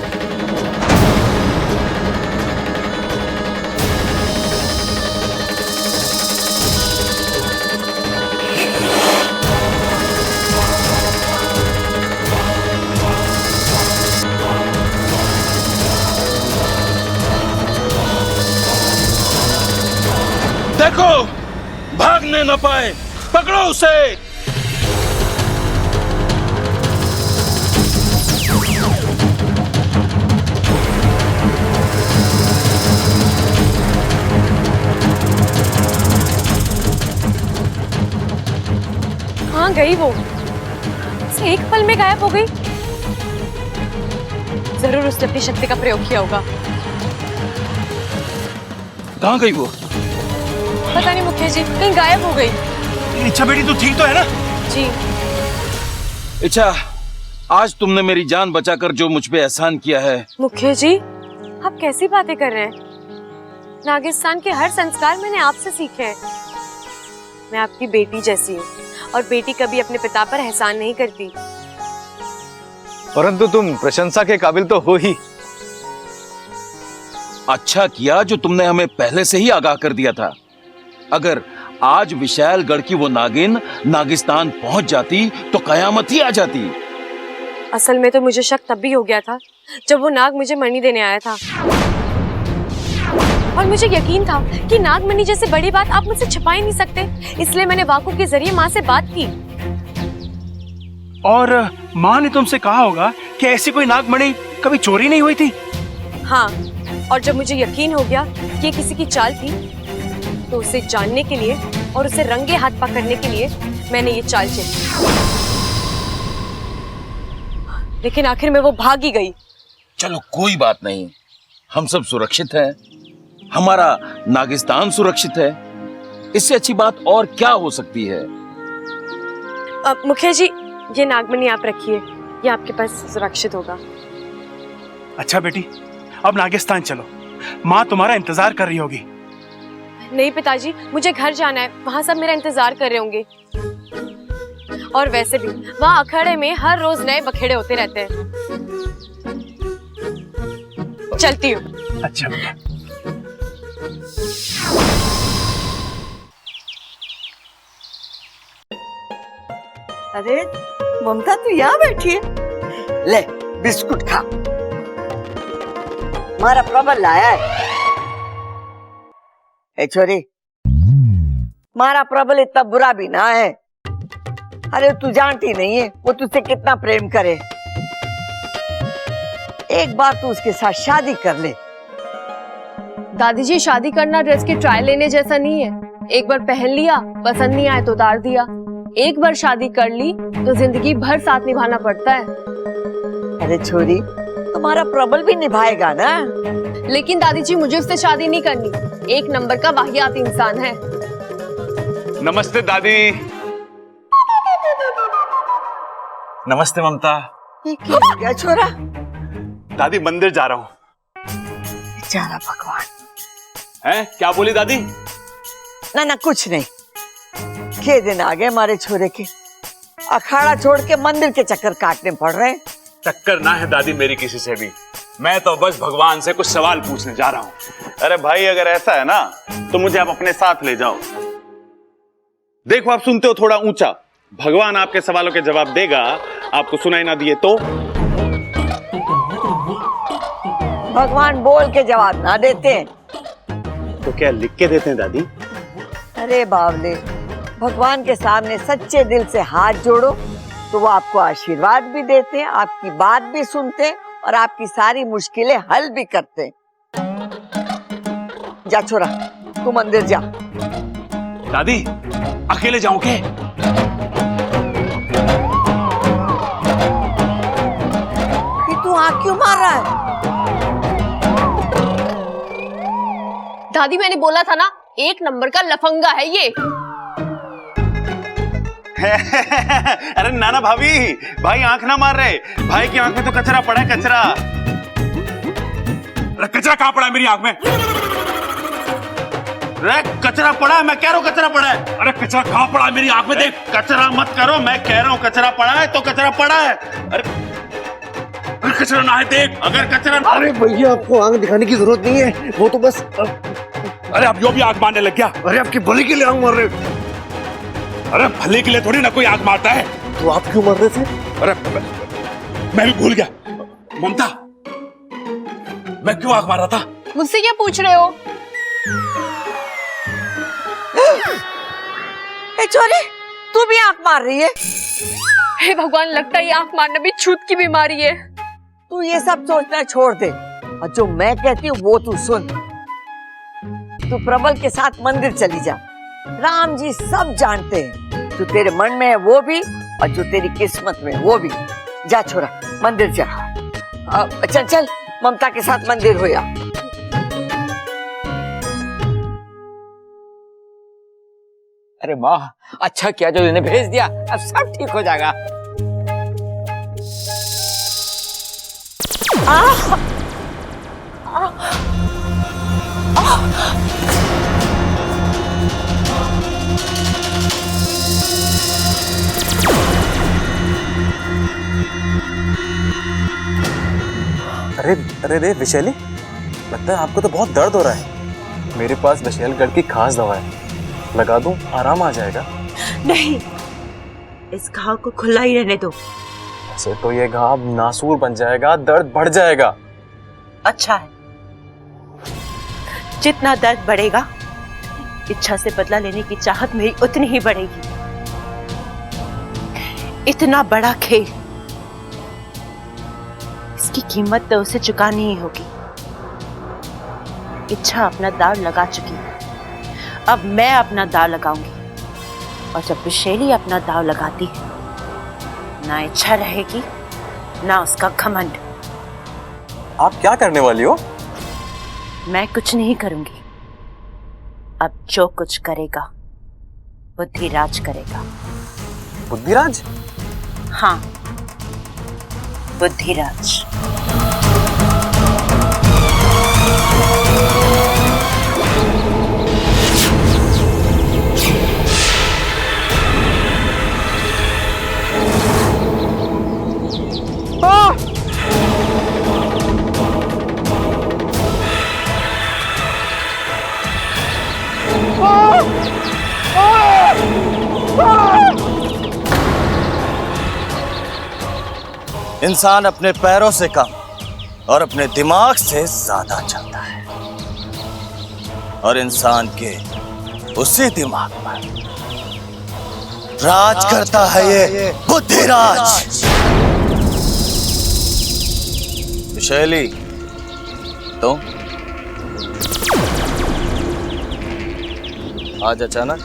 देखो, भागने न पाए, पकड़ो उसे। कहाँ गई वो? एक पल में गायब हो गई। जरूर उसने अपनी शक्ति का प्रयोग किया होगा। कहाँ गई वो? पता नहीं मुखिया जी, कहीं गायब हो गई। इच्छा बेटी, तू ठीक तो है ना? जी। इच्छा, आज तुमने मेरी जान बचाकर जो मुझ पे एहसान किया है। मुखिया जी, आप कैसी बातें कर रहे हैं? नागिस्तान के हर संस्कार मैंने आपसे सीखे हैं। मैं आपकी बेटी जैसी हूँ और बेटी कभी अपने पिता पर एहसान नहीं करती। परंतु तुम प्रशंसा के काबिल तो हो ही। अच्छा किया जो तुमने हमें पहले से ही आगाह कर दिया था। अगर आज विशालगढ़ की वो नागिन नागिस्तान पहुंच जाती तो कयामत ही आ जाती। असल में तो मुझे शक तब भी हो गया था जब वो नाग मुझे मणि देने आया था, और मुझे यकीन था कि नागमणि जैसे बड़ी बात आप मुझसे छिपा ही नहीं सकते। इसलिए मैंने वाकु के जरिए माँ से बात की। और माँ ने तुमसे कहा होगा कि ऐसी कोई नागमणि कभी चोरी नहीं हुई थी। हाँ, और जब मुझे यकीन हो गया कि ये किसी की चाल थी, तो उसे जानने के लिए और उसे रंगे हाथ पकड़ने के लिए मैंने ये चाल चली। लेकिन आखिर में वो भाग ही गई। चलो कोई बात नहीं, हम सब सुरक्षित हैं, हमारा नागिस्तान सुरक्षित है। इससे अच्छी बात और क्या हो सकती है? मुखिया जी, ये नागमणि आप रखिए, ये आपके पास सुरक्षित होगा। अच्छा बेटी, अब नागिस्तान चलो, माँ तुम्हारा इंतजार कर रही होगी। नहीं पिताजी, मुझे घर जाना है, वहाँ सब मेरा इंतजार कर रहे होंगे। और वैसे भी वहाँ अखाड़े में हर रोज नए बखेड़े होते रहते हैं। चलती हूँ। अच्छा। अरे ममता, तू यहाँ बैठी है? ले बिस्कुट खा। हमारा प्रबल लाया है। ए छोरी, हमारा प्रबल इतना बुरा भी ना है। अरे तू जानती नहीं है वो तुझसे कितना प्रेम करे। एक बार तू उसके साथ शादी कर ले। दादी जी, शादी करना ड्रेस के ट्रायल लेने जैसा नहीं है। एक बार पहन लिया, पसंद नहीं आया तो उतार दिया। एक बार शादी कर ली तो जिंदगी भर साथ निभाना पड़ता है। अरे छोरी, तुम्हारा प्रबल भी निभाएगा ना। लेकिन दादी जी, मुझे उससे शादी नहीं करनी। एक नंबर का वाहियात इंसान है। नमस्ते दादी। नमस्ते ममता। ये क्या छोरा? दादी मंदिर जा रहा हूँ। बेचारा भगवान। हैं? क्या बोली दादी? ना कुछ नहीं। के दिन आ गए हमारे छोरे के, अखाड़ा छोड़ के मंदिर के चक्कर काटने पड़ रहे हैं। टक्कर ना है दादी मेरी किसी से भी। मैं तो बस भगवान से कुछ सवाल पूछने जा रहा हूँ। अरे भाई, अगर ऐसा है ना तो मुझे आप अपने साथ ले जाओ। देखो, आप सुनते हो थोड़ा ऊंचा। भगवान आपके सवालों के जवाब देगा, आपको सुनाई ना दिए तो? भगवान बोल के जवाब ना देते हैं तो क्या लिख के देते हैं दादी? अरे बावले, भगवान के सामने सच्चे दिल से हाथ जोड़ो तो वो आपको आशीर्वाद भी देते हैं, आपकी बात भी सुनते हैं और आपकी सारी मुश्किलें हल भी करते हैं। जा छोरा, तू मंदिर जा। दादी, अकेले जाऊं के? तू आँख क्यों मार रहा है? दादी, मैंने बोला था ना, एक नंबर का लफंगा है ये। अरे नाना भाभी, भाई आंख ना मार रहे। भाई की आंख में तो कचरा पड़ा है, कचरा। अरे कचरा कहाँ पड़ा है मेरी आंख में? अरे कचरा पड़ा है, मैं कह रहा हूँ कचरा पड़ा है। अरे कचरा कहाँ पड़ा है मेरी आंख में? देख। कचरा मत करो, मैं कह रहा हूँ कचरा पड़ा है तो कचरा पड़ा है। अरे कचरा ना है, देख। अगर कचरा। अरे भैया, आपको आंख दिखाने की जरूरत नहीं है, वो तो बस। अरे अब यो भी आंख मारने लग गया। अरे आपकी भले के लिए आंख मार रहे। अरे भले के लिए थोड़ी ना कोई आंख मारता है। तो आप क्यों मार रहे थे? अरे मैं भी भूल गया। ममता, मैं क्यों आंख मार रहा था? मुझसे क्या पूछ रहे हो? ए छोरी, तू भी आंख मार रही है? हे भगवान, लगता है ये आंख मारना भी छूत की बीमारी है। तू ये सब सोचना छोड़ दे और जो मैं कहती हूँ वो तू सुन। तू प्रबल के साथ मंदिर चली जा। राम जी सब जानते हैं, जो तेरे मन में है वो भी और जो तेरी किस्मत में है वो भी। जा छोरा, मंदिर जा। चल चल, ममता के साथ मंदिर हो या। अरे माँ, अच्छा किया जो इन्हें भेज दिया, अब सब ठीक हो जाएगा। अरे अरे रे विशैली, लगता है आपको तो बहुत दर्द हो रहा है। मेरे पास विशैलगढ़ की खास दवा है, लगा दूं, आराम आ जाएगा। नहीं, इस घाव को खुला ही रहने दो। ऐसे तो ये घाव नासूर बन जाएगा, दर्द बढ़ जाएगा। अच्छा है, जितना दर्द बढ़ेगा, इच्छा से बदला लेने की चाहत मेरी उतनी ही बढ़ेगी। इतना बड़ा खेल, इसकी कीमत तो उसे चुकानी ही होगी। इच्छा अपना दाव लगा चुकी है, अब मैं अपना दाव लगाऊंगी। और जब विशैली अपना दाव लगाती है, ना इच्छा रहेगी ना उसका घमंड। आप क्या करने वाली हो? मैं कुछ नहीं करूंगी। अब जो कुछ करेगा बुद्धिराज करेगा। बुद्धिराज? हाँ, बुद्धिराज। इंसान अपने पैरों से कम और अपने दिमाग से ज्यादा चलता है, और इंसान के उसी दिमाग पर राज करता है ये बुद्धिराज। विशैली, तो आज अचानक?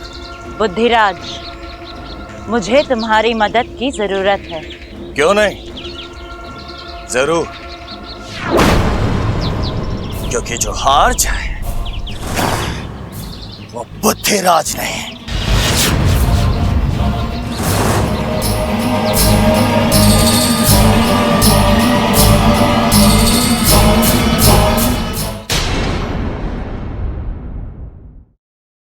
बुद्धिराज, मुझे तुम्हारी मदद की जरूरत है। क्यों नहीं, जरूर। क्योंकि जो हार जाए वो बुद्धिराज नहीं।